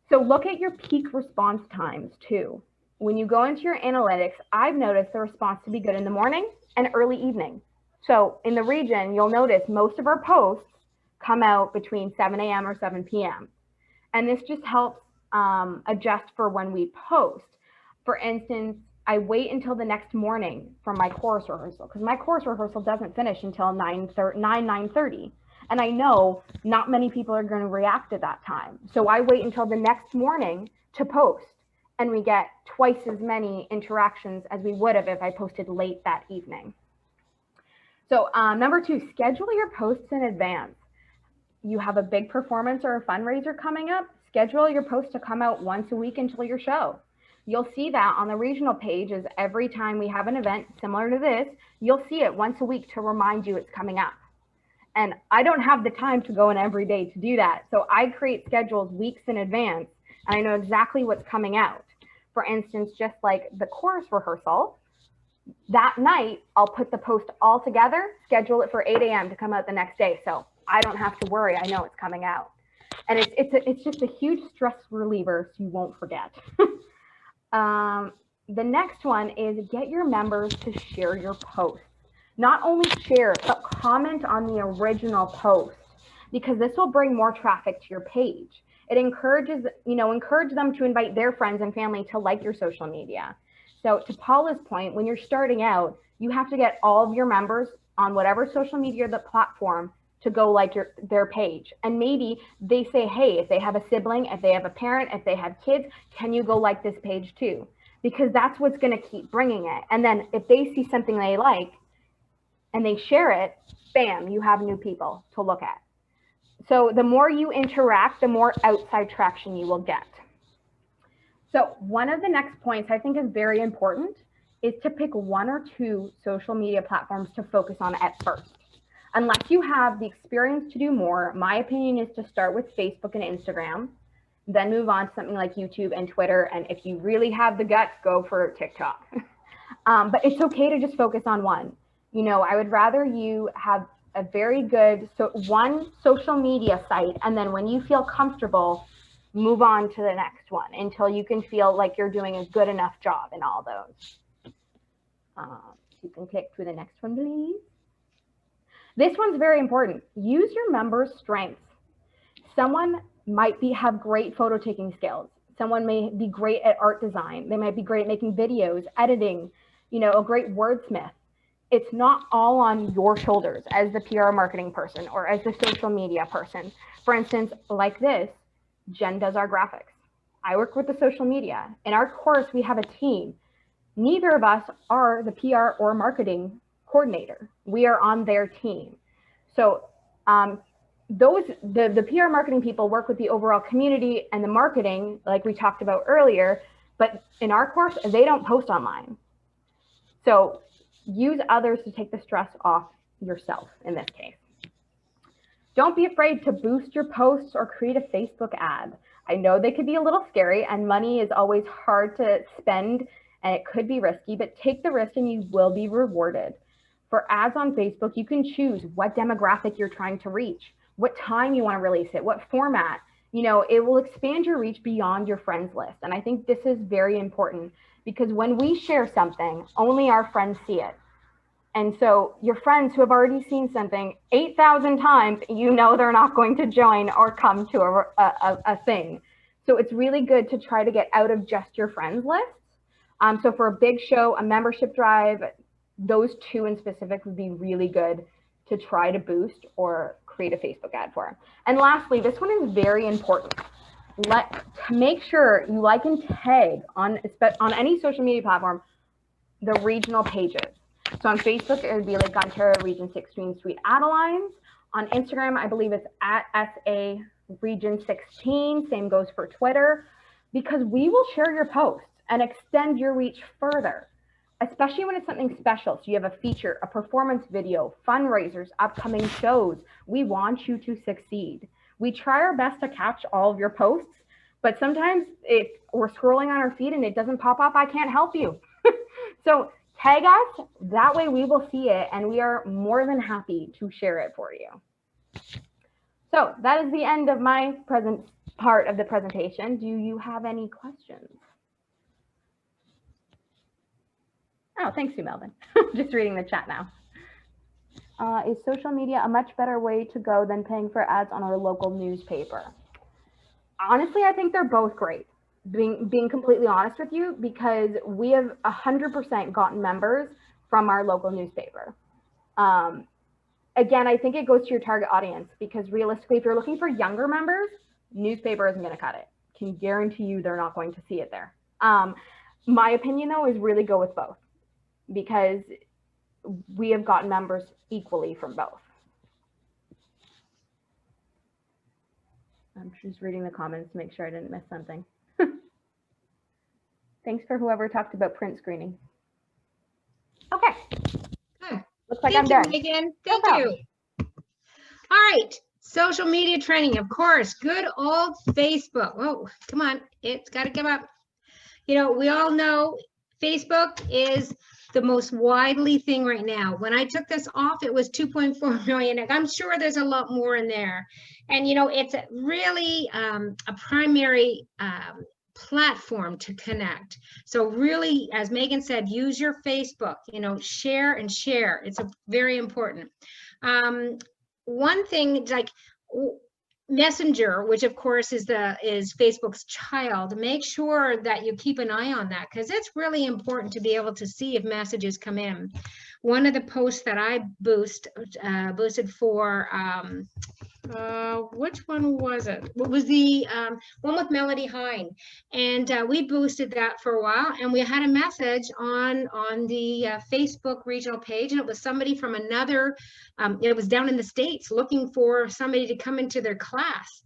So look at your peak response times too. When you go into your analytics, I've noticed the response to be good in the morning and early evening. So in the region, you'll notice most of our posts come out between 7 a.m. or 7 p.m. And this just helps adjust for when we post. For instance, I wait until the next morning for my chorus rehearsal, because my chorus rehearsal doesn't finish until 9:30. And I know not many people are going to react at that time. So I wait until the next morning to post, and we get twice as many interactions as we would have if I posted late that evening. So number 2, schedule your posts in advance. You have a big performance or a fundraiser coming up, schedule your post to come out once a week until your show. You'll see that on the regional page, is every time we have an event similar to this, you'll see it once a week to remind you it's coming up. And I don't have the time to go in every day to do that. So I create schedules weeks in advance, and I know exactly what's coming out. For instance, just like the chorus rehearsal, that night, I'll put the post all together, schedule it for 8 a.m. to come out the next day. So I don't have to worry, I know it's coming out. And it's just a huge stress reliever, so you won't forget. The next one is get your members to share your posts. Not only share, but comment on the original post, because this will bring more traffic to your page. It encourage them to invite their friends and family to like your social media. So to Paula's point, when you're starting out, you have to get all of your members on whatever social media the platform to go like their page. And maybe they say, hey, if they have a sibling, if they have a parent, if they have kids, can you go like this page too? Because that's what's going to keep bringing it. And then if they see something they like and they share it, bam, you have new people to look at. So the more you interact, the more outside traction you will get. So one of the next points I think is very important is to pick 1 or 2 social media platforms to focus on at first. Unless you have the experience to do more, my opinion is to start with Facebook and Instagram, then move on to something like YouTube and Twitter. And if you really have the guts, go for TikTok. But it's okay to just focus on one. You know, I would rather you have a very good one social media site, and then when you feel comfortable, move on to the next one until you can feel like you're doing a good enough job in all those. You can click to the next one, please. This one's very important. Use your members' strengths. Someone might have great photo taking skills. Someone may be great at art design. They might be great at making videos, editing, you know, a great wordsmith. It's not all on your shoulders as the PR marketing person or as the social media person. For instance, like this, Jen does our graphics. I work with the social media. In our course, we have a team. Neither of us are the PR or marketing coordinator. We are on their team. So the PR marketing people work with the overall community and the marketing, like we talked about earlier, but in our course, they don't post online. So use others to take the stress off yourself in this case. Don't be afraid to boost your posts or create a Facebook ad. I know they could be a little scary, and money is always hard to spend and it could be risky, but take the risk and you will be rewarded. For ads on Facebook, you can choose what demographic you're trying to reach, what time you want to release it, what format. You know, it will expand your reach beyond your friends list. And I think this is very important because when we share something, only our friends see it. And so your friends who have already seen something 8,000 times, you know they're not going to join or come to a thing. So it's really good to try to get out of just your friends list. So for a big show, a membership drive, those two in specific would be really good to try to boost or create a Facebook ad for. And lastly, this one is very important. Make sure you like and tag on any social media platform the regional pages. So on Facebook, it would be like Ontario Region 16 Sweet Adelines. On Instagram, I believe it's at SA Region 16. Same goes for Twitter, because we will share your posts and extend your reach further, especially when it's something special. So you have a feature, a performance video, fundraisers, upcoming shows. We want you to succeed. We try our best to catch all of your posts, but sometimes we're scrolling on our feed and it doesn't pop up. I can't help you. So tag us, that way we will see it and we are more than happy to share it for you. So that is the end of my part of the presentation. Do you have any questions? Oh, thanks, Sue Melvin. Just reading the chat now. Is social media a much better way to go than paying for ads on our local newspaper? Honestly, I think they're both great. Being completely honest with you, because we have 100% gotten members from our local newspaper. Again, I think it goes to your target audience, because realistically, if you're looking for younger members, newspaper isn't going to cut it. Can guarantee you they're not going to see it there. My opinion, though, is really go with both, because we have gotten members equally from both. I'm just reading the comments to make sure I didn't miss something. Thanks for whoever talked about print screening. Okay. Good. Looks like Thank I'm done. you, Megan. No Thank problem. you. All right. Social media training, of course. Good old Facebook. Oh, come on. It's got to come up. You know, we all know Facebook is the most widely thing right now. When I took this off, it was 2.4 million. I'm sure there's a lot more in there. And, you know, it's really a primary platform to connect. So really, as Megan said, use your Facebook, you know, share and share. It's very important. One thing, like Messenger, which of course is Facebook's child, make sure that you keep an eye on that, because it's really important to be able to see if messages come in. One of the posts that I boosted for, which one was it? What was the one with Melody Hine? And we boosted that for a while, and we had a message on the Facebook regional page, and it was somebody from another, it was down in the States looking for somebody to come into their class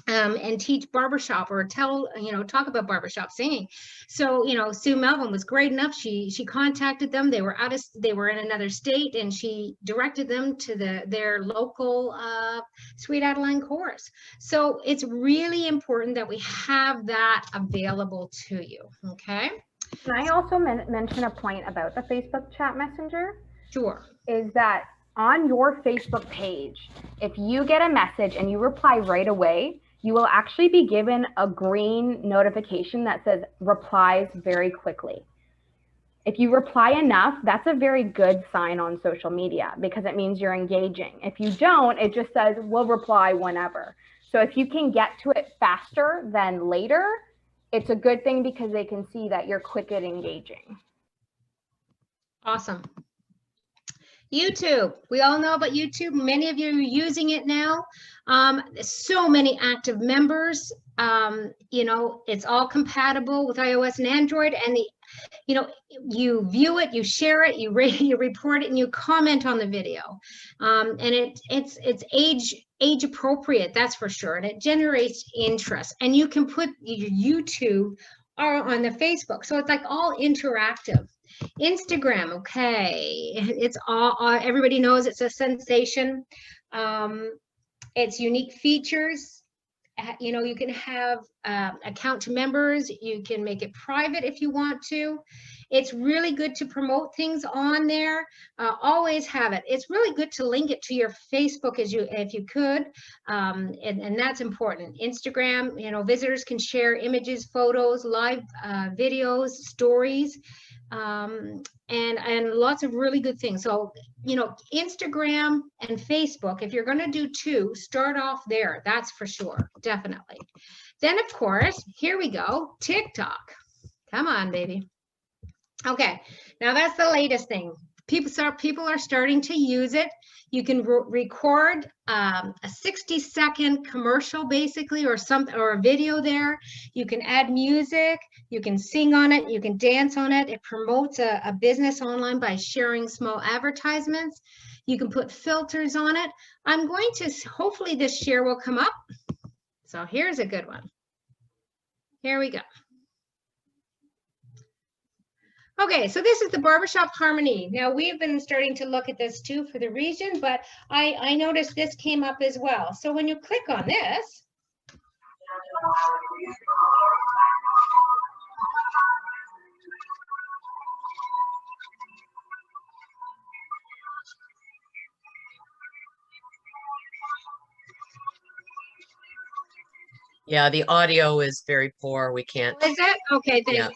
and teach barbershop or talk about barbershop singing. So, you know, Sue Melvin was great enough. She contacted them. They were in another state, and she directed them to their local Sweet Adeline course. So it's really important that we have that available to you. Okay. Can I also mention a point about the Facebook chat messenger? Sure. Is that on your Facebook page, if you get a message and you reply right away, you will actually be given a green notification that says replies very quickly. If you reply enough, that's a very good sign on social media, because it means you're engaging. If you don't, it just says we'll reply whenever. So if you can get to it faster than later, it's a good thing, because they can see that you're quick at engaging. Awesome. YouTube, we all know about YouTube. Many of you are using it now. So many active members. You know, it's all compatible with iOS and Android, and you view it, you share it, you rate it, you report it, and you comment on the video. And it's age appropriate, that's for sure, and it generates interest. And you can put your YouTube on the Facebook, so it's like all interactive. Instagram, okay, it's all everybody knows it's a sensation. It's unique features, you know, you can have account to members. You can make it private if you want to. It's really good to promote things on there. Always have it. It's really good to link it to your Facebook if you could, and that's important. Instagram, you know, visitors can share images, photos, live videos, stories, and lots of really good things. So, you know, Instagram and Facebook, if you're going to do two, start off there. That's for sure. Definitely. Then, of course, here we go. TikTok. Come on, baby. Okay. Now that's the latest thing. People are starting to use it. You can record a 60-second commercial, basically, or a video there. You can add music. You can sing on it. You can dance on it. It promotes a business online by sharing small advertisements. You can put filters on it. I'm going to, hopefully this share will come up. So here's a good one. Here we go. Okay, so this is the Barbershop Harmony. Now we've been starting to look at this too for the region, but I noticed this came up as well. So when you click on this, Yeah, the audio is very poor. We can't. is it? Okay, thank you.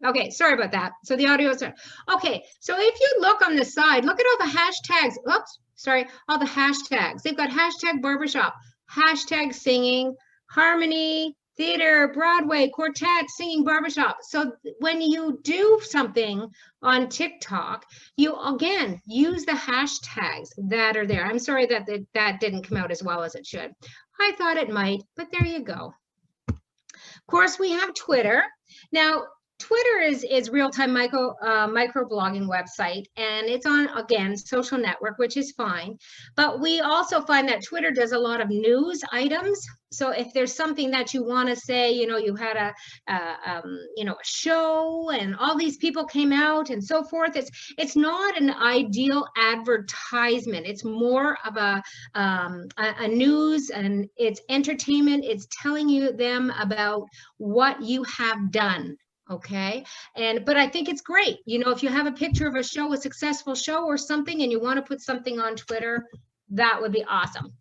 Okay, sorry about that. So the audio is okay. So if you look on the side, look at all the hashtags. Oops, sorry, all the hashtags. They've got hashtag barbershop, hashtag singing, harmony, theater, Broadway, quartet, singing, barbershop. So when you do something on TikTok, you again use the hashtags that are there. I'm sorry that that didn't come out as well as it should. I thought it might, but there you go. Of course, we have Twitter. Now, Twitter is real-time microblogging website, and it's on, again, social network, which is fine. But we also find that Twitter does a lot of news items. So if there's something that you want to say, you know, you had a show and all these people came out and so forth, it's not an ideal advertisement. It's more of a news, and it's entertainment. It's telling them about what you have done. Okay. But I think it's great. You know, if you have a picture of a show, a successful show or something, and you want to put something on Twitter, that would be awesome.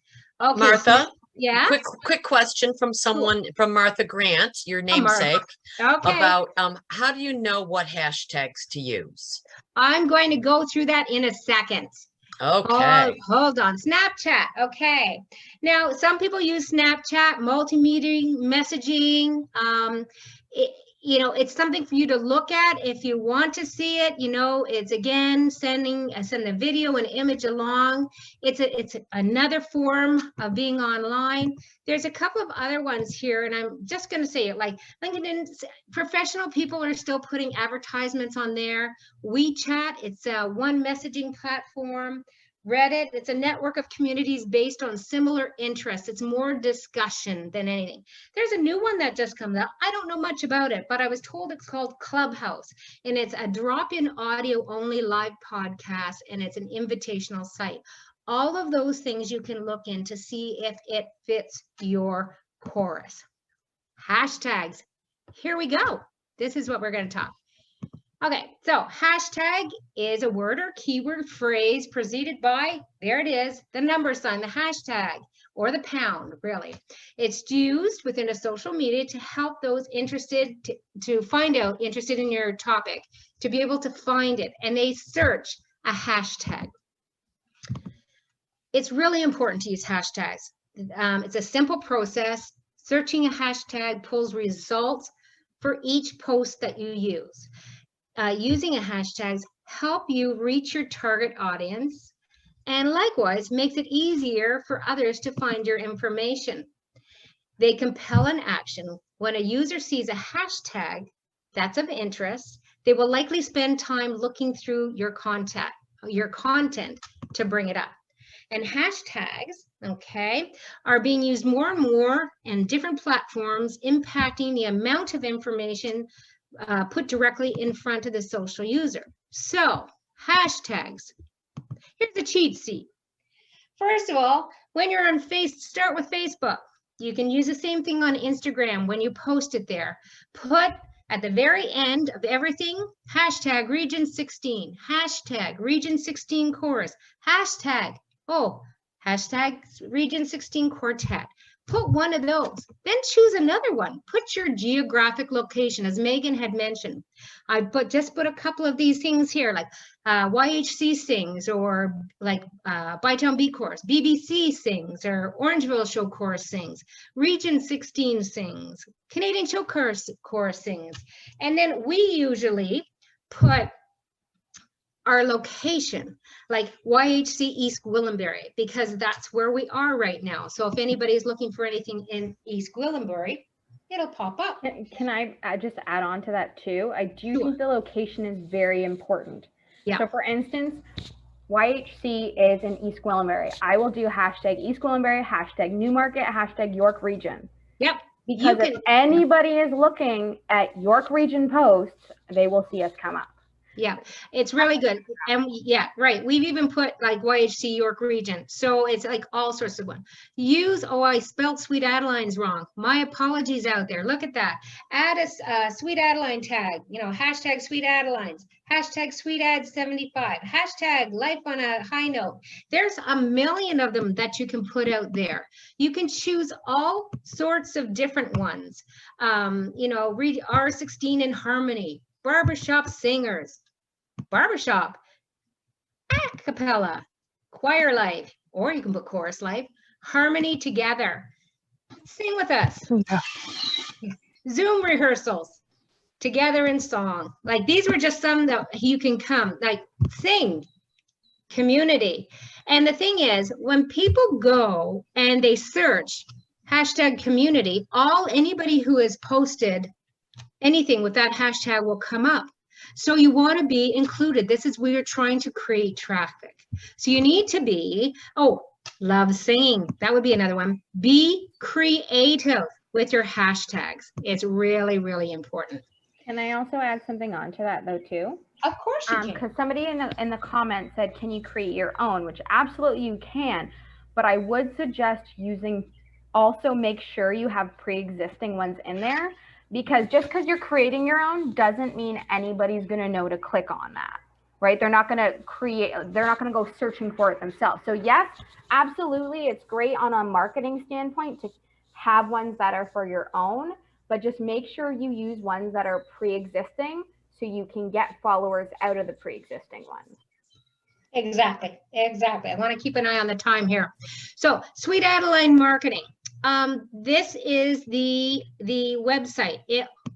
Okay. Martha? So, yeah. Quick question from someone, from Martha Grant, your namesake, okay. about how do you know what hashtags to use? I'm going to go through that in a second. Okay. Hold on. Snapchat. Okay. Now, some people use Snapchat, multimedia messaging. You know, it's something for you to look at if you want to see it. You know, it's again send a video and image along. It's another form of being online. There's a couple of other ones here, and I'm just going to say it, like LinkedIn. Professional people are still putting advertisements on there. WeChat, it's one messaging platform. Reddit, it's a network of communities based on similar interests. It's more discussion than anything. There's a new one that just comes out. I don't know much about it, but I was told it's called Clubhouse, and it's a drop-in audio only live podcast, and it's an invitational site. All of those things you can look in to see if it fits your chorus. Hashtags. Here we go. This is what we're going to talk. Okay, so hashtag is a word or keyword phrase preceded by, there it is, the number sign, the hashtag, or the pound, really. It's used within a social media to help those interested to find out, interested in your topic, to be able to find it, and they search a hashtag. It's really important to use hashtags. It's a simple process. Searching a hashtag pulls results for each post that you use. Using a hashtags help you reach your target audience, and likewise makes it easier for others to find your information. They compel an action. When a user sees a hashtag that's of interest, they will likely spend time looking through your content to bring it up. And hashtags, okay, are being used more and more in different platforms, impacting the amount of information put directly in front of the social user. So, hashtags. Here's a cheat sheet. First of all, when you're on start with Facebook. You can use the same thing on Instagram when you post it there. Put at the very end of everything, hashtag region 16, hashtag region 16 chorus, hashtag region 16 quartet. Put one of those, then choose another one. Put your geographic location, as Megan had mentioned. I just put a couple of these things here, like YHC sings, or like Bytown Beat Chorus, BBC sings, or Orangeville Show Chorus sings, Region 16 sings, Canadian Show Chorus sings. And then we usually put our location, like YHC East Gwillimbury, because that's where we are right now. So if anybody's looking for anything in East Gwillimbury, it'll pop up. Can I just add on to that too? I do Sure. think the location is very important. Yeah. So for instance, YHC is in East Gwillimbury. I will do hashtag East Gwillimbury, hashtag Newmarket, hashtag York Region. Yep. Because if anybody is looking at York Region posts, they will see us come up. Yeah, it's really good. And yeah, right. We've even put like YHC York Region. So it's like all sorts of one. Use, I spelled Sweet Adeline's wrong. My apologies out there. Look at that. Add a Sweet Adeline tag, hashtag Sweet Adelines, hashtag Sweet Ad 75, hashtag Life on a High Note. There's a million of them that you can put out there. You can choose all sorts of different ones. Read R16 in Harmony, barbershop singers, barbershop, a cappella, choir life, or you can put chorus life, harmony together, sing with us, Zoom rehearsals, together in song. Like these were just some that you can come, like sing, community. And the thing is, when people go and they search hashtag community, anybody who has posted anything with that hashtag will come up. So you want to be included. This is where you're trying to create traffic. So you need to be, love singing. That would be another one. Be creative with your hashtags. It's really, really important. Can I also add something on to that though too? Of course you can. Because somebody in the comments said, can you create your own? Which absolutely you can. But I would suggest also make sure you have pre-existing ones in there. Because just because you're creating your own doesn't mean anybody's going to know to click on that, right? They're not going to go searching for it themselves. So yes, absolutely. It's great on a marketing standpoint to have ones that are for your own, but just make sure you use ones that are pre-existing so you can get followers out of the pre-existing ones. Exactly. I want to keep an eye on the time here. So Sweet Adeline Marketing. This is the website.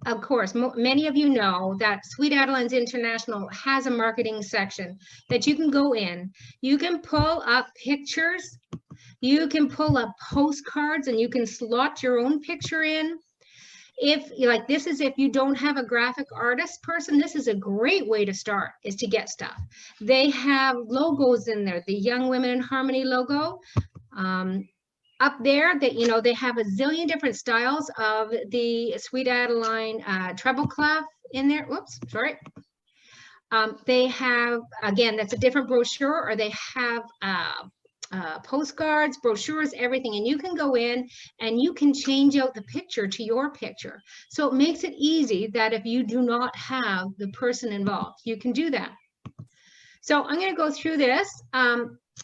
Of course, many of you know that Sweet Adeline's International has a marketing section that you can go in. You can pull up pictures. You can pull up postcards and you can slot your own picture in. If you don't have a graphic artist person, this is a great way to start, is to get stuff. They have logos in there, the Young Women in Harmony logo. Up there, that they have a zillion different styles of the Sweet Adeline treble clef in there. Whoops, sorry. They have, again, that's a different brochure, or they have postcards, brochures, everything. And you can go in and you can change out the picture to your picture. So it makes it easy that if you do not have the person involved, you can do that. So I'm going to go through this.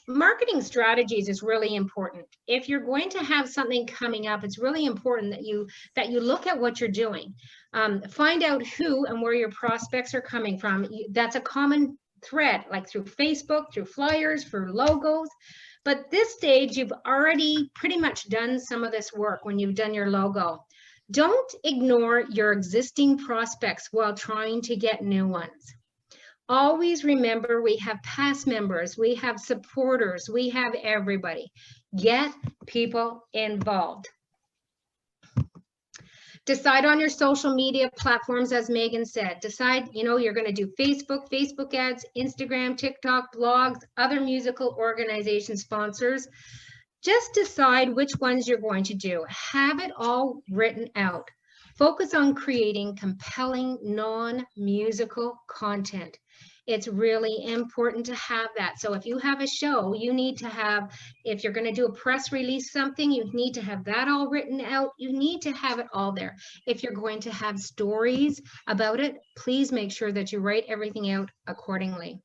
Marketing strategies is really important. If you're going to have something coming up, it's really important that you look at what you're doing. Find out who and where your prospects are coming from. That's a common thread, like through Facebook, through flyers, for logos. But this stage, you've already pretty much done some of this work when you've done your logo. Don't ignore your existing prospects while trying to get new ones. Always remember, we have past members, we have supporters, we have everybody. Get people involved. Decide on your social media platforms, as Megan said. Decide, you're going to do Facebook ads, Instagram, TikTok, blogs, other musical organization sponsors. Just decide which ones you're going to do. Have it all written out. Focus on creating compelling non-musical content. It's really important to have that. So if you have a show, you need to have, if you're going to do a press release something, you need to have that all written out. You need to have it all there. If you're going to have stories about it, please make sure that you write everything out accordingly.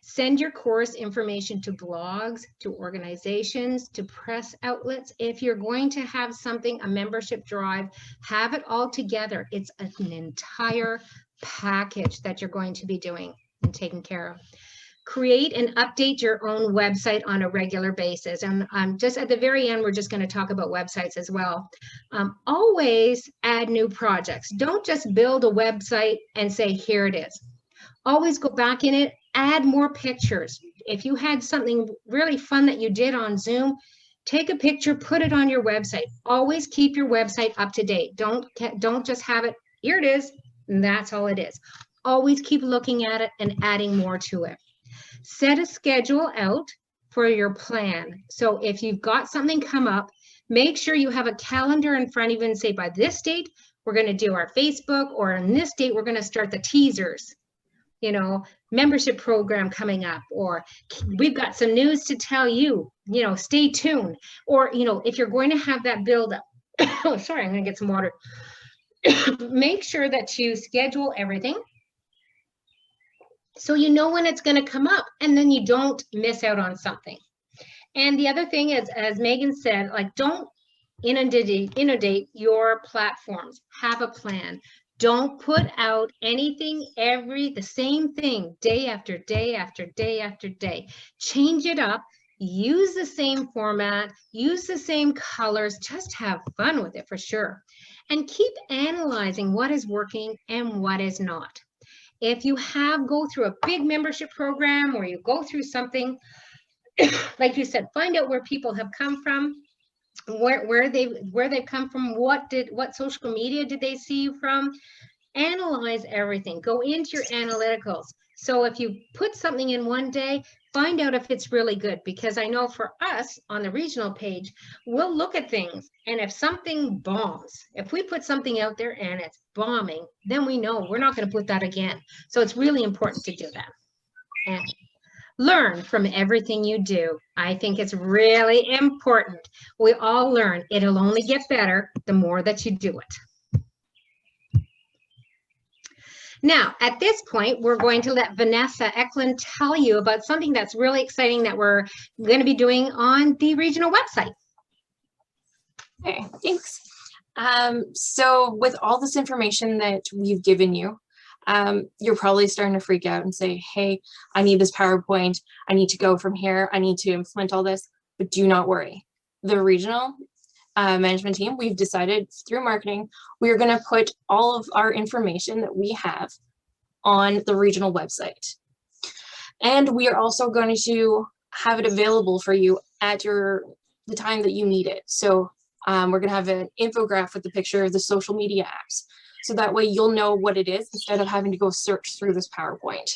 Send your course information to blogs, to organizations, to press outlets. If you're going to have something, a membership drive, have it all together. It's an entire package that you're going to be doing and taking care of. Create and update your own website on a regular basis. And just at the very end, we're just going to talk about websites as well. Always add new projects. Don't just build a website and say, here it is. Always go back in it, add more pictures. If you had something really fun that you did on Zoom, take a picture, put it on your website. Always keep your website up to date. Don't just have it, here it is, and that's all it is. Always keep looking at it and adding more to it. Set a schedule out for your plan. So if you've got something come up, make sure you have a calendar in front of you and say, by this date, we're going to do our Facebook, or on this date, we're going to start the teasers. You know, membership program coming up, or we've got some news to tell you, you know, stay tuned. Or, you know, if you're going to have that build up, oh, sorry, I'm going to get some water. Make sure that you schedule everything so you know when it's going to come up, and then you don't miss out on something. And the other thing is, as Megan said, like, don't inundate your platforms. Have a plan. Don't put out anything the same thing day after day after day after day. Change it up, use the same format, use the same colors, just have fun with it for sure. And keep analyzing what is working and what is not. If you go through a big membership program, or you go through something, like you said, find out where people have come from, where they've come from, what social media did they see you from. Analyze everything. Go into your analyticals. So if you put something in one day, find out if it's really good, because I know for us on the regional page, we'll look at things, and if something bombs, if we put something out there and it's bombing, then we know we're not going to put that again. So it's really important to do that. And learn from everything you do. I think it's really important. We all learn. It'll only get better the more that you do it. Now, at this point, we're going to let Vanessa Eklund tell you about something that's really exciting that we're going to be doing on the regional website. Okay, thanks. So with all this information that we've given you, you're probably starting to freak out and say, hey, I need this PowerPoint. I need to go from here. I need to implement all this, but do not worry. The regional management team, we've decided through marketing, we're going to put all of our information that we have on the regional website. And we are also going to have it available for you at the time that you need it. So we're going to have an infographic with the picture of the social media apps. So that way you'll know what it is instead of having to go search through this PowerPoint.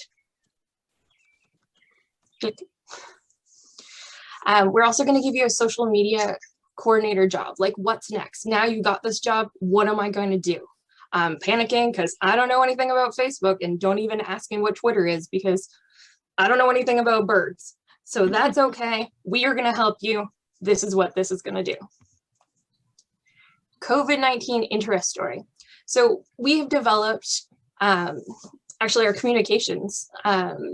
We're also going to give you a social media coordinator job. Like, what's next? Now you got this job, what am I going to do? I'm panicking because I don't know anything about Facebook, and don't even ask me what Twitter is because I don't know anything about birds. So that's okay. We are going to help you. This is what this is going to do. COVID-19 interest story. So we have developed, actually our communications,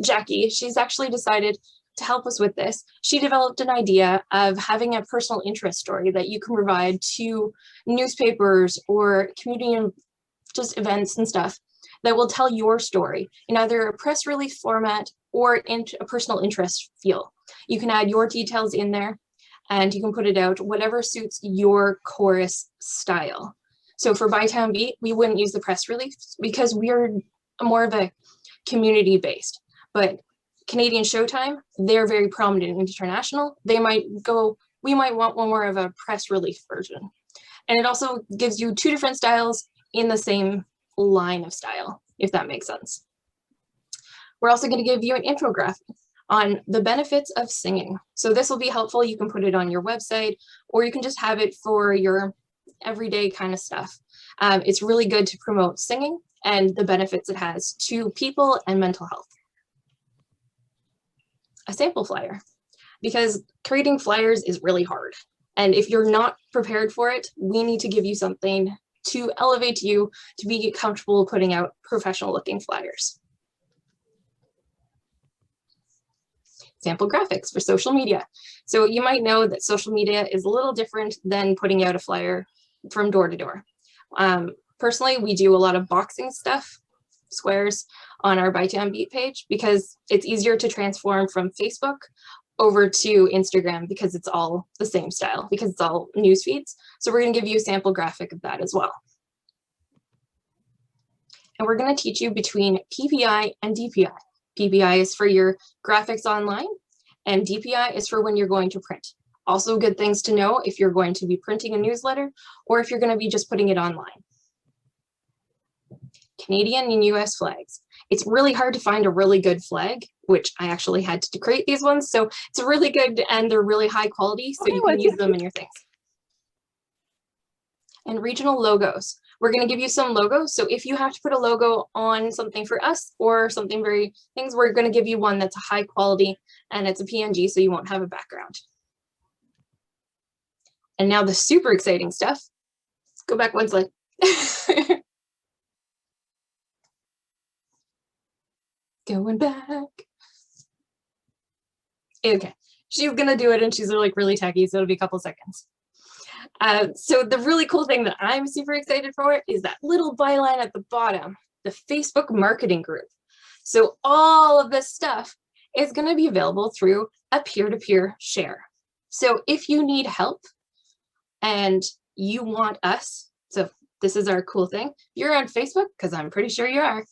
Jackie, she's actually decided to help us with this. She developed an idea of having a personal interest story that you can provide to newspapers or community just events and stuff that will tell your story in either a press release format or in a personal interest feel. You can add your details in there and you can put it out whatever suits your chorus style. So for Bytown Beat, we wouldn't use the press release because we are more of a community based, but Canadian Showtime, they're very prominent and international. They might go, we might want one more of a press release version. And it also gives you two different styles in the same line of style, if that makes sense. We're also going to give you an infographic on the benefits of singing. So this will be helpful. You can put it on your website, or you can just have it for your everyday kind of stuff. It's really good to promote singing and the benefits it has to people and mental health. a sample flyer, because creating flyers is really hard. And if you're not prepared for it, we need to give you something to elevate you to be comfortable putting out professional looking flyers. Sample graphics for social media. So you might know that social media is a little different than putting out a flyer from door to door. Personally, we do a lot of boxing stuff, squares, on our By Town Beat page, because it's easier to transform from Facebook over to Instagram, because it's all the same style, because it's all news feeds. So we're going to give you a sample graphic of that as well. And we're going to teach you between PPI and DPI. PPI is for your graphics online, and DPI is for when you're going to print. Also good things to know if you're going to be printing a newsletter or if you're going to be just putting it online. Canadian and US flags. It's really hard to find a really good flag, which I actually had to create these ones. So it's really good and they're really high quality, so you can use them in your things. And regional logos. We're going to give you some logos. So if you have to put a logo on something for us or something we're going to give you one that's a high quality and it's a PNG, so you won't have a background. And now the super exciting stuff. Let's go back one slide. Going back. Okay, she's gonna do it and she's like really techy, so it'll be a couple seconds. So the really cool thing that I'm super excited for is that little byline at the bottom, the Facebook marketing group. So all of this stuff is gonna be available through a peer-to-peer share. So if you need help and you want us, so this is our cool thing, you're on Facebook, because I'm pretty sure you are,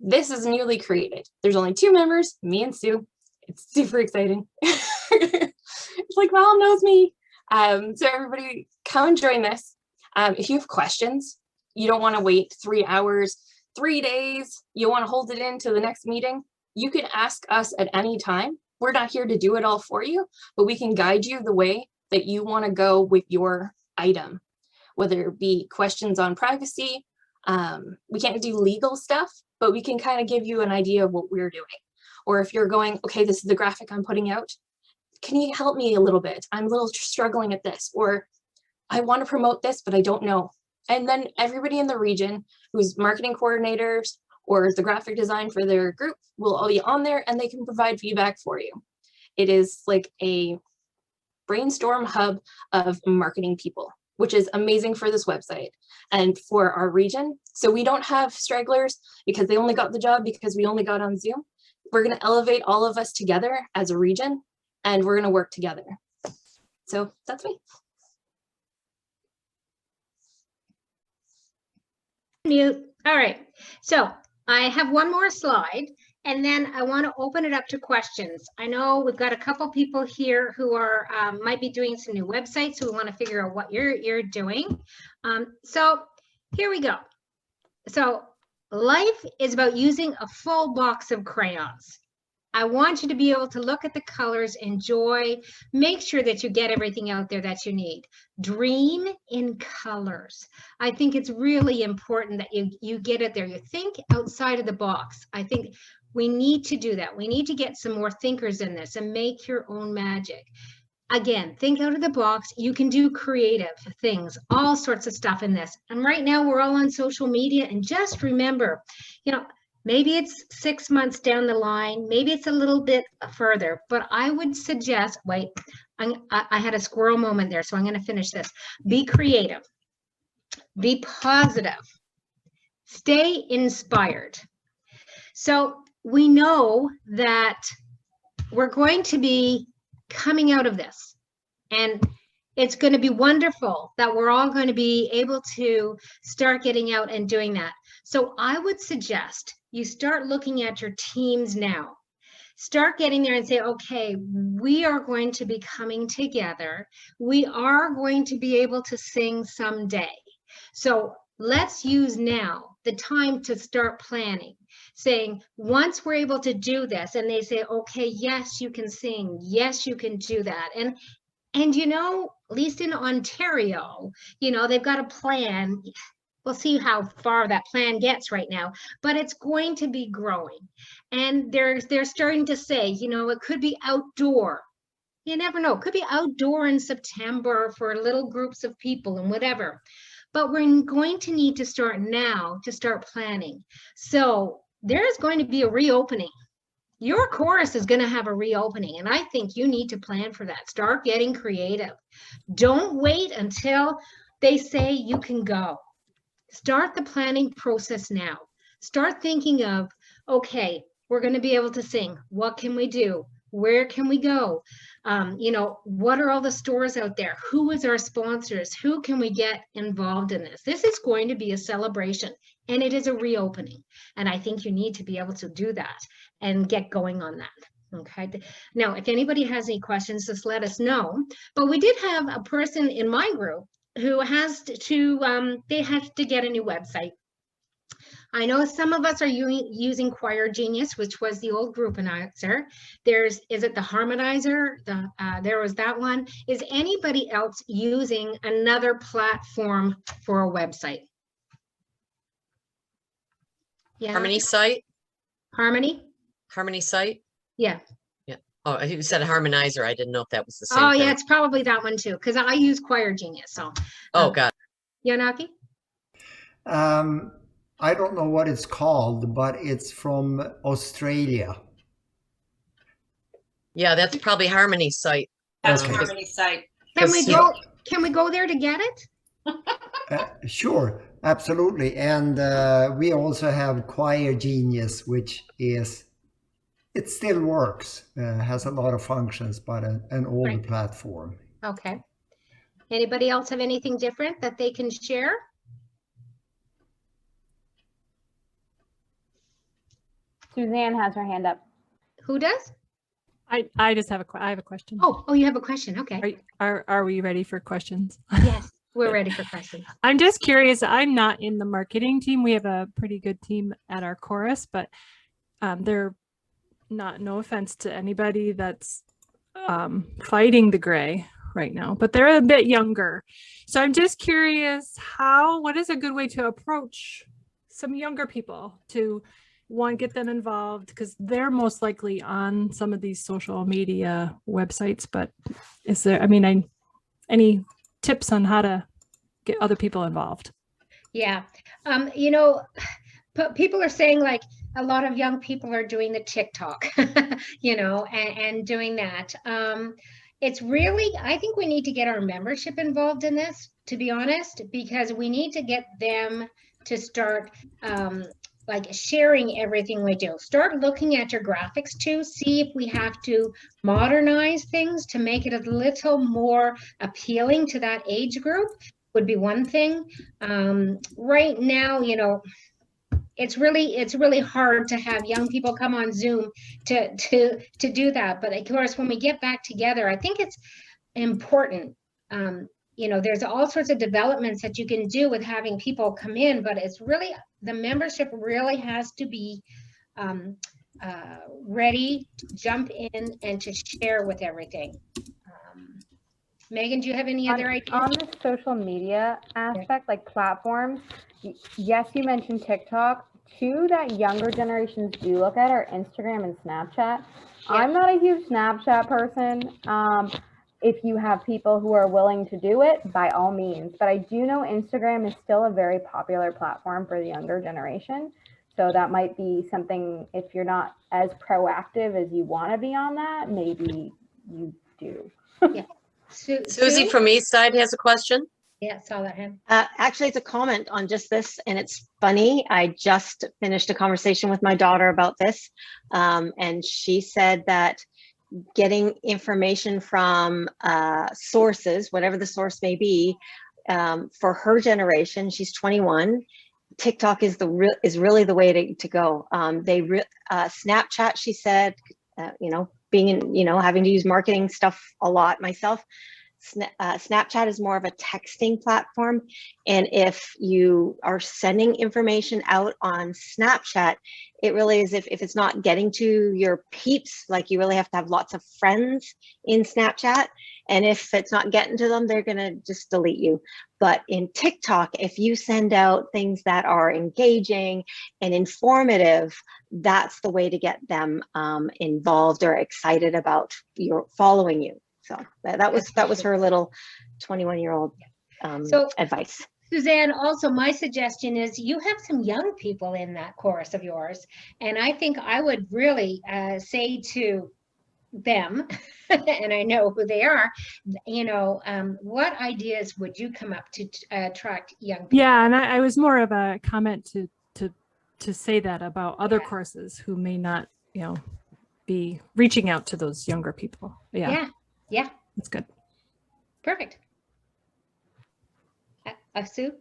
this is newly created. There's only 2 members, me and Sue. It's super exciting. It's like Val knows me. So everybody come and join this. If you have questions, you don't want to wait 3 hours, 3 days, you want to hold it into the next meeting, you can ask us at any time. We're not here to do it all for you, but we can guide you the way that you want to go with your item, whether it be questions on privacy. We can't do legal stuff, but we can kind of give you an idea of what we're doing. Or if you're going, okay, this is the graphic I'm putting out, can you help me a little bit? I'm a little struggling at this, or I want to promote this, but I don't know. And then everybody in the region who's marketing coordinators or the graphic design for their group will all be on there and they can provide feedback for you. It is like a brainstorm hub of marketing people, which is amazing for this website and for our region. So we don't have stragglers because they only got the job because we only got on Zoom. We're going to elevate all of us together as a region, and we're going to work together. So that's me. Mute. All right. So I have one more slide, and then I want to open it up to questions. I know we've got a couple people here who are might be doing some new websites, so we want to figure out what you're doing. So here we go. So life is about using a full box of crayons. I want you to be able to look at the colors, enjoy, make sure that you get everything out there that you need. Dream in colors. I think it's really important that you get it there. You think outside of the box. I think we need to do that. We need to get some more thinkers in this and make your own magic. Again, think out of the box. You can do creative things, all sorts of stuff in this. And right now we're all on social media, and just remember, you know, maybe it's 6 months down the line, maybe it's a little bit further, but I would suggest, wait, I had a squirrel moment there, so I'm going to finish this. Be creative, be positive, stay inspired. So we know that we're going to be coming out of this, and it's going to be wonderful that we're all going to be able to start getting out and doing that. So I would suggest you start looking at your teams now. Start getting there and say, okay, we are going to be coming together. We are going to be able to sing someday. So let's use now the time to start planning, saying once we're able to do this, and they say, okay, yes, you can sing. Yes, you can do that. And you know, at least in Ontario, you know, they've got a plan. We'll see how far that plan gets right now, but it's going to be growing. And they're starting to say, you know, it could be outdoor. You never know. It could be outdoor in September for little groups of people and whatever. But we're going to need to start now to start planning. So there's going to be a reopening. Your chorus is going to have a reopening, and I think you need to plan for that. Start getting creative. Don't wait until they say you can go. Start the planning process now. Start thinking of, okay, we're going to be able to sing. What can we do? Where can we go? You know, what are all the stores out there? Who is our sponsors? Who can we get involved in this? This is going to be a celebration, and it is a reopening. And I think you need to be able to do that and get going on that. Okay. Now, if anybody has any questions, just let us know. But we did have a person in my group who has to, they have to get a new website. I know some of us are using Choir Genius, which was the old group announcer. Is it the Harmonizer? There was that one. Is anybody else using another platform for a website? Yeah. Harmony site? Harmony site? Yeah. Yeah. Oh, you said a harmonizer. I didn't know if that was the same Oh thing. yeah, it's probably that one too, because I use Choir Genius. So. Oh, got it. Yanaki? I don't know what it's called, but it's from Australia. Yeah, that's probably Harmony site. That's Okay. Harmony site. Can we Because- go? Can we go there to get it? Sure, absolutely. And we also have Choir Genius, which is, it still works, has a lot of functions, but an older Right. platform. Okay. Anybody else have anything different that they can share? Suzanne has her hand up. Who does? I just have I have a question. Oh, you have a question. Okay. Are we ready for questions? Yes, we're ready for questions. I'm just curious. I'm not in the marketing team. We have a pretty good team at our chorus, but they're not, no offense to anybody that's fighting the gray right now, but they're a bit younger. So I'm just curious, what is a good way to approach some younger people to, one, get them involved, because they're most likely on some of these social media websites, but is there, any tips on how to get other people involved? Yeah. You know, people are saying like a lot of young people are doing the TikTok, you know, and doing that. It's really, I think we need to get our membership involved in this, to be honest, because we need to get them to start like sharing everything we do. Start looking at your graphics too, see if we have to modernize things to make it a little more appealing to that age group would be one thing. Right now, you know, it's really hard to have young people come on Zoom to do that. But of course, when we get back together, I think it's important. You know, there's all sorts of developments that you can do with having people come in, but it's really, the membership really has to be ready to jump in and to share with everything. Megan, do you have any other ideas? On the social media aspect, like platforms, yes, you mentioned TikTok. Two that younger generations do look at are Instagram and Snapchat. Yeah. I'm not a huge Snapchat person. If you have people who are willing to do it, by all means. But I do know Instagram is still a very popular platform for the younger generation. So that might be something, if you're not as proactive as you want to be on that, maybe you do. Yeah. Susie from East Side has a question. Yeah, saw that hand. Actually, it's a comment on just this, and it's funny. I just finished a conversation with my daughter about this, and she said that getting information from sources, whatever the source may be, for her generation, she's 21. TikTok is really the way to go. Snapchat, she said, you know, being in, you know, having to use marketing stuff a lot myself. Snapchat is more of a texting platform. And if you are sending information out on Snapchat, it really is, if it's not getting to your peeps, like you really have to have lots of friends in Snapchat. And if it's not getting to them, they're going to just delete you. But in TikTok, if you send out things that are engaging and informative, that's the way to get them involved or excited about your following you. So that was her little 21-year-old advice. Suzanne, also my suggestion is you have some young people in that chorus of yours, and I think I would really say to them, and I know who they are, you know, what ideas would you come up to attract young people? Yeah, and I was more of a comment to say that about other courses who may not, you know, be reaching out to those younger people. Yeah. That's good. Perfect. Sue?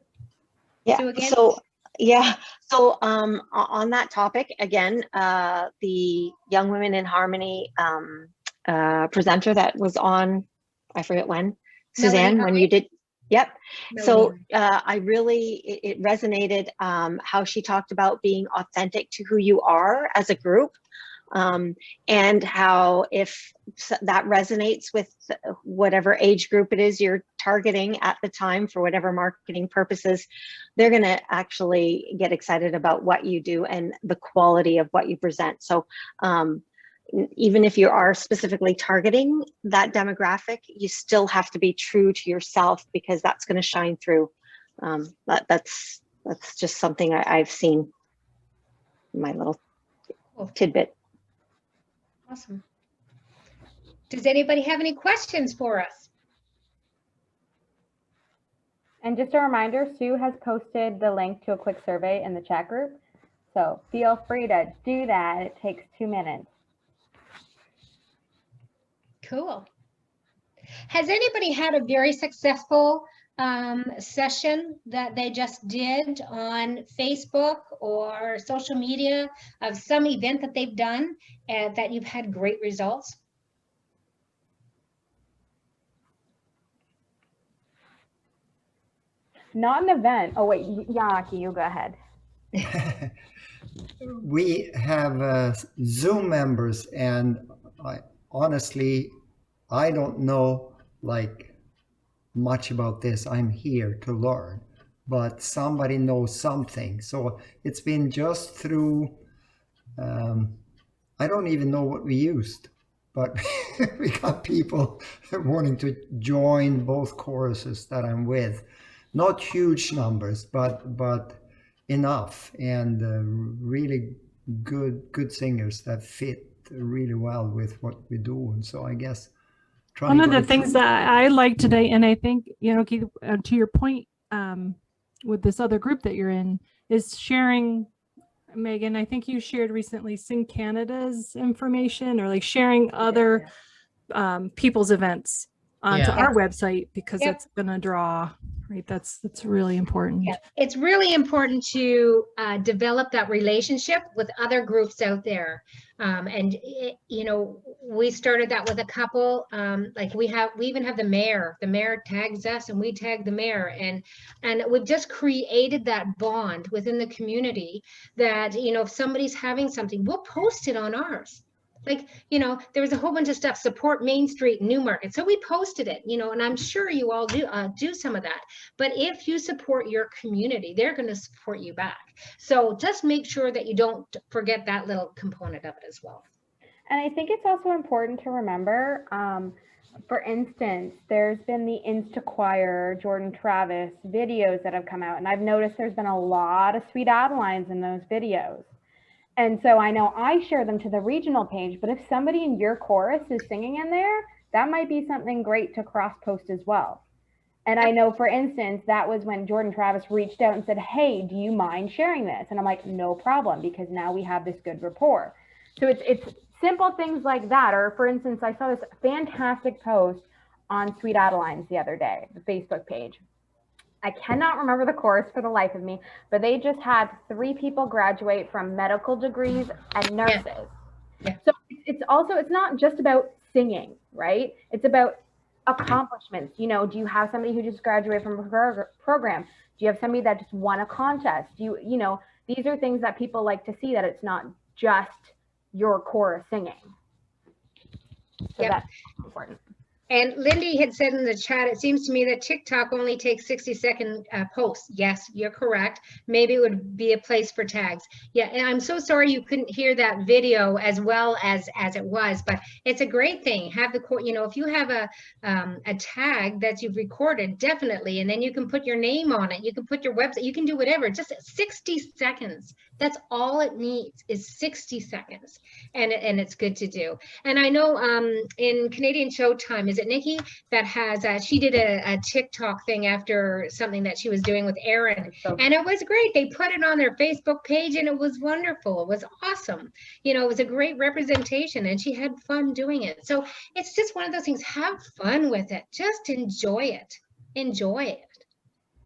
Yeah. Sue again? So on that topic again, the Young Women in Harmony presenter that was on, I forget when, Suzanne, when you did. Yep. So I really, it resonated how she talked about being authentic to who you are as a group. And how if that resonates with whatever age group it is you're targeting at the time for whatever marketing purposes, they're going to actually get excited about what you do and the quality of what you present. So even if you are specifically targeting that demographic, you still have to be true to yourself, because that's going to shine through. That's just something I've seen in my little tidbit. Awesome. Does anybody have any questions for us? And just a reminder, Sue has posted the link to a quick survey in the chat group. So feel free to do that. It takes 2 minutes. Cool. Has anybody had a very successful session that they just did on Facebook or social media of some event that they've done and that you've had great results? Not an event. Oh wait, Yaki, you go ahead. We have Zoom members, and honestly, I don't know like much about this. I'm here to learn, but somebody knows something. So it's been just through, I don't even know what we used, but we got people wanting to join both choruses that I'm with. Not huge numbers, but enough, and really good singers that fit really well with what we do. And so I guess one of the things that I like today, and I think, you know, Keith, to your point, with this other group that you're in, is sharing. Megan, I think you shared recently Sing Canada's information, or like sharing other people's events onto our website, because it's going to draw, right? That's really important. Yeah. It's really important to develop that relationship with other groups out there. And you know, we started that with a couple, like we even have the mayor tags us and we tag the mayor, and we've just created that bond within the community that, you know, if somebody's having something, we'll post it on ours. Like, you know, there was a whole bunch of stuff, support Main Street, Newmarket. So we posted it, you know, and I'm sure you all do some of that. But if you support your community, they're going to support you back. So just make sure that you don't forget that little component of it as well. And I think it's also important to remember, for instance, there's been the InstaChoir, Jordan Travis videos that have come out. And I've noticed there's been a lot of Sweet Adelines in those videos. And so I know I share them to the regional page, but if somebody in your chorus is singing in there, that might be something great to cross post as well. And I know, for instance, that was when Jordan Travis reached out and said, hey, do you mind sharing this? And I'm like, no problem, because now we have this good rapport. So it's simple things like that. Or for instance, I saw this fantastic post on Sweet Adelines the other day, the Facebook page. I cannot remember the chorus for the life of me, but they just had 3 people graduate from medical degrees and nurses. Yeah. So it's not just about singing, right? It's about accomplishments. You know, do you have somebody who just graduated from a program? Do you have somebody that just won a contest? You know, these are things that people like to see, that it's not just your chorus singing. So that's important. And Lindy had said in the chat, it seems to me that TikTok only takes 60-second posts. Yes, you're correct. Maybe it would be a place for tags. Yeah, and I'm so sorry you couldn't hear that video as well as it was, but it's a great thing. Have the, you know, if you have a tag that you've recorded, definitely, and then you can put your name on it. You can put your website, you can do whatever, just 60 seconds. That's all it needs is 60 seconds. And it's good to do. And I know in Canadian Showtime, is it Nikki that has, she did a TikTok thing after something that she was doing with Aaron. And it was great. They put it on their Facebook page and it was wonderful. It was awesome. You know, it was a great representation and she had fun doing it. So it's just one of those things, have fun with it. Just enjoy it. Enjoy it.